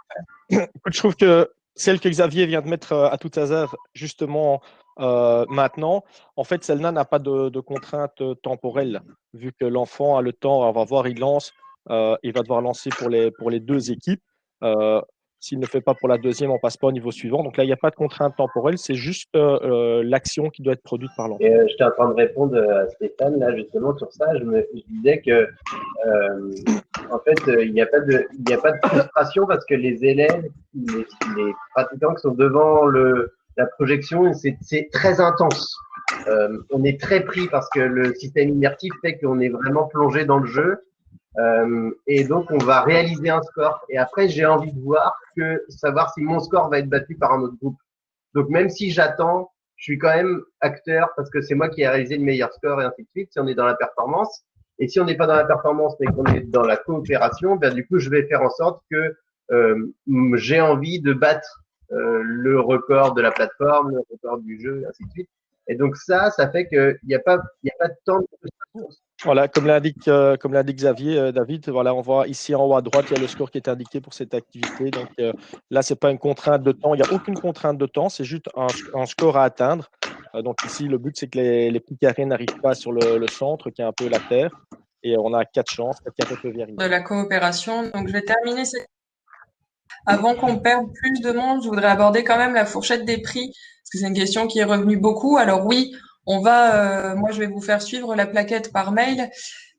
Je trouve que celle que Xavier vient de mettre à tout hasard, justement, maintenant, en fait, celle-là n'a pas de contrainte temporelle, vu que l'enfant a le temps, on va voir, il lance, il va devoir lancer pour les deux équipes. S'il ne fait pas pour la deuxième, on passe pas au niveau suivant. Donc là, il n'y a pas de contrainte temporelle, c'est juste l'action qui doit être produite par l'enfant. Et j'étais en train de répondre à Stéphane, là, justement, sur ça. Je disais que, en fait, il n'y a pas de frustration parce que les élèves, les pratiquants qui sont devant la projection, c'est très intense. On est très pris parce que le système immersif fait qu'on est vraiment plongé dans le jeu. Et donc, on va réaliser un score. Et après, j'ai envie de savoir si mon score va être battu par un autre groupe. Donc, même si j'attends, je suis quand même acteur parce que c'est moi qui ai réalisé le meilleur score et ainsi de suite, si on est dans la performance. Et si on n'est pas dans la performance, mais qu'on est dans la coopération, ben, du coup, je vais faire en sorte que j'ai envie de battre le record de la plateforme, le record du jeu, et ainsi de suite. Et donc, ça fait qu'il n'y a pas de temps de frustration. Voilà, comme l'indique Xavier, David, voilà, on voit ici en haut à droite, il y a le score qui est indiqué pour cette activité. Donc là, c'est pas une contrainte de temps, il n'y a aucune contrainte de temps, c'est juste un score à atteindre. Donc ici, le but, c'est que les petits carrés n'arrivent pas sur le centre, qui est un peu la terre. Et on a 4 chances, 4 carrés peuvent y arriver. De la coopération. Donc, je vais terminer cette. Avant qu'on perde plus de monde, je voudrais aborder quand même la fourchette des prix, parce que c'est une question qui est revenue beaucoup. Alors oui, moi je vais vous faire suivre la plaquette par mail.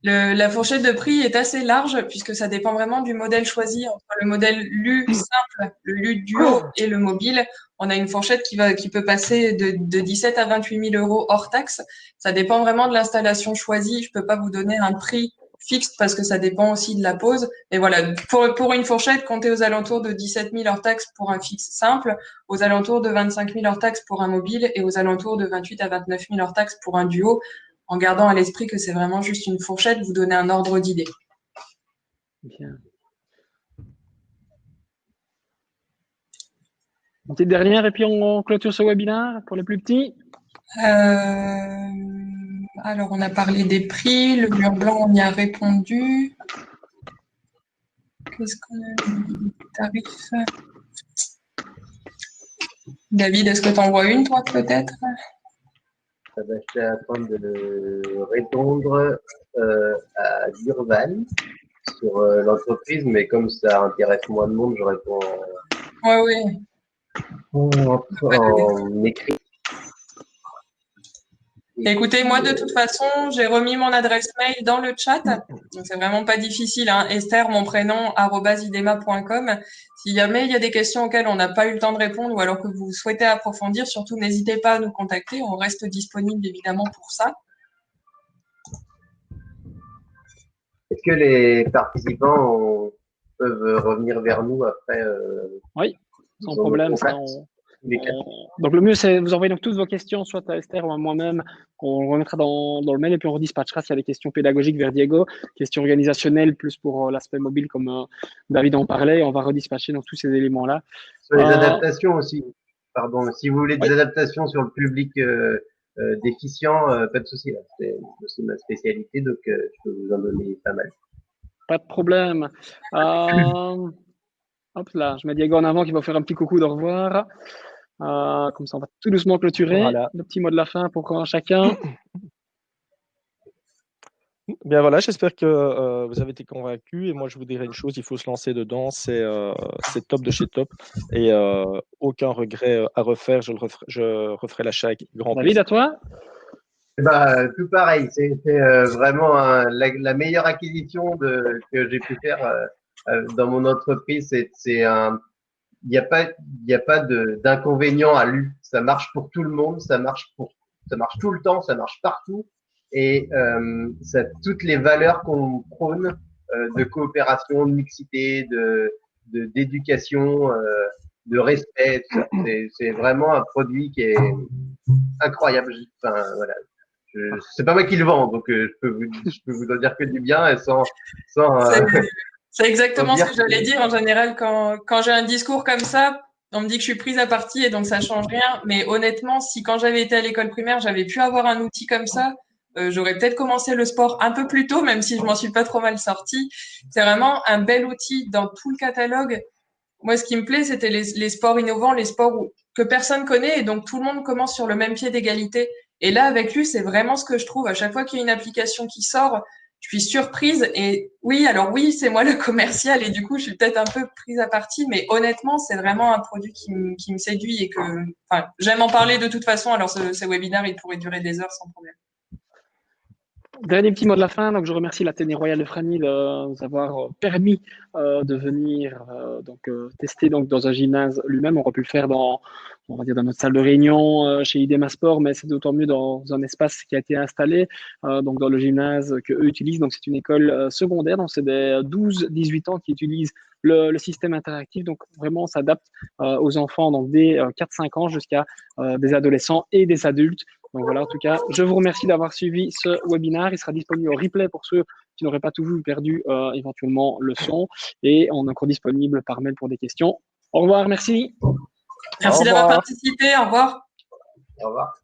La fourchette de prix est assez large puisque ça dépend vraiment du modèle choisi. Entre le modèle LU simple, le LU duo et le mobile, on a une fourchette qui peut passer de 17 à 28 000 euros hors taxe. Ça dépend vraiment de l'installation choisie. Je peux pas vous donner un prix fixe parce que ça dépend aussi de la pose. Et voilà, pour une fourchette, comptez aux alentours de 17 000 hors taxe pour un fixe simple, aux alentours de 25 000 hors taxe pour un mobile et aux alentours de 28 à 29 000 hors taxe pour un duo, en gardant à l'esprit que c'est vraiment juste une fourchette, vous donnez un ordre d'idée. Bien. Une petite dernière et puis on clôture ce webinaire pour les plus petits. Alors, on a parlé des prix, le mur blanc, on y a répondu. Qu'est-ce qu'on a dit? Tarifs. David, est-ce que tu en vois une, toi, peut-être? Je suis en train de répondre à Durval sur l'entreprise, mais comme ça intéresse moins de monde, je réponds en écrit. Écoutez, moi, de toute façon, j'ai remis mon adresse mail dans le chat. Donc, c'est vraiment pas difficile, hein. Esther, mon prénom, @idema.com. Si jamais il y a des questions auxquelles on n'a pas eu le temps de répondre ou alors que vous souhaitez approfondir, surtout n'hésitez pas à nous contacter. On reste disponible évidemment pour ça. Est-ce que les participants peuvent revenir vers nous après Oui, sans problème. Donc, le mieux, c'est vous envoyer donc toutes vos questions, soit à Esther ou à moi-même, qu'on remettra dans le mail et puis on redispatchera s'il y a des questions pédagogiques vers Diego, questions organisationnelles plus pour l'aspect mobile comme David en parlait. On va redispatcher donc tous ces éléments-là. Sur les adaptations aussi. Pardon, si vous voulez des adaptations sur le public déficient, pas de souci. C'est aussi ma spécialité, donc je peux vous en donner pas mal. Pas de problème. Hop là, je mets Diego en avant qui va faire un petit coucou de revoir. Comme ça, on va tout doucement clôturer. Voilà. Le petit mot de la fin pour chacun. Bien voilà, j'espère que vous avez été convaincus. Et moi, je vous dirais une chose, il faut se lancer dedans. C'est top de chez top. Et aucun regret à refaire. Je referai l'achat avec grand plaisir. David, à toi? Tout pareil. C'est vraiment la meilleure acquisition que j'ai pu faire dans mon entreprise. C'est n'y a pas, d'inconvénient à l'U. Ça marche pour tout le monde, ça marche tout le temps, ça marche partout. Et ça, toutes les valeurs qu'on prône de coopération, de mixité, d'éducation, de respect, c'est vraiment un produit qui est incroyable. Enfin, voilà. C'est pas moi qui le vends, donc je peux vous en dire que du bien et sans c'est exactement ce que j'allais dire. En général, quand j'ai un discours comme ça, on me dit que je suis prise à partie et donc ça change rien. Mais honnêtement, si quand j'avais été à l'école primaire, j'avais pu avoir un outil comme ça, j'aurais peut-être commencé le sport un peu plus tôt, même si je m'en suis pas trop mal sortie. C'est vraiment un bel outil dans tout le catalogue. Moi, ce qui me plaît, c'était les sports innovants, les sports que personne connaît et donc tout le monde commence sur le même pied d'égalité. Et là, avec lui, c'est vraiment ce que je trouve. À chaque fois qu'il y a une application qui sort, je suis surprise. Et oui, alors oui, c'est moi le commercial et du coup, je suis peut-être un peu prise à partie, mais honnêtement, c'est vraiment un produit qui me séduit et que, enfin, j'aime en parler de toute façon. Alors, ce webinaire, il pourrait durer des heures sans problème. Dernier petit mot de la fin, donc je remercie l'Athénée Royal de Fragny de nous avoir permis de venir tester donc dans un gymnase lui-même. On aurait pu le faire dans notre salle de réunion chez IDEMA Sport, mais c'est d'autant mieux dans un espace qui a été installé donc dans le gymnase que eux utilisent. Donc c'est une école secondaire, donc c'est des 12-18 ans qui utilisent le système interactif. Donc vraiment, on s'adapte aux enfants donc dès 4-5 ans jusqu'à des adolescents et des adultes. Donc voilà, en tout cas, je vous remercie d'avoir suivi ce webinaire. Il sera disponible en replay pour ceux qui n'auraient pas toujours perdu éventuellement le son. Et on est encore disponible par mail pour des questions. Au revoir, merci. Merci d'avoir participé. Au revoir. Au revoir.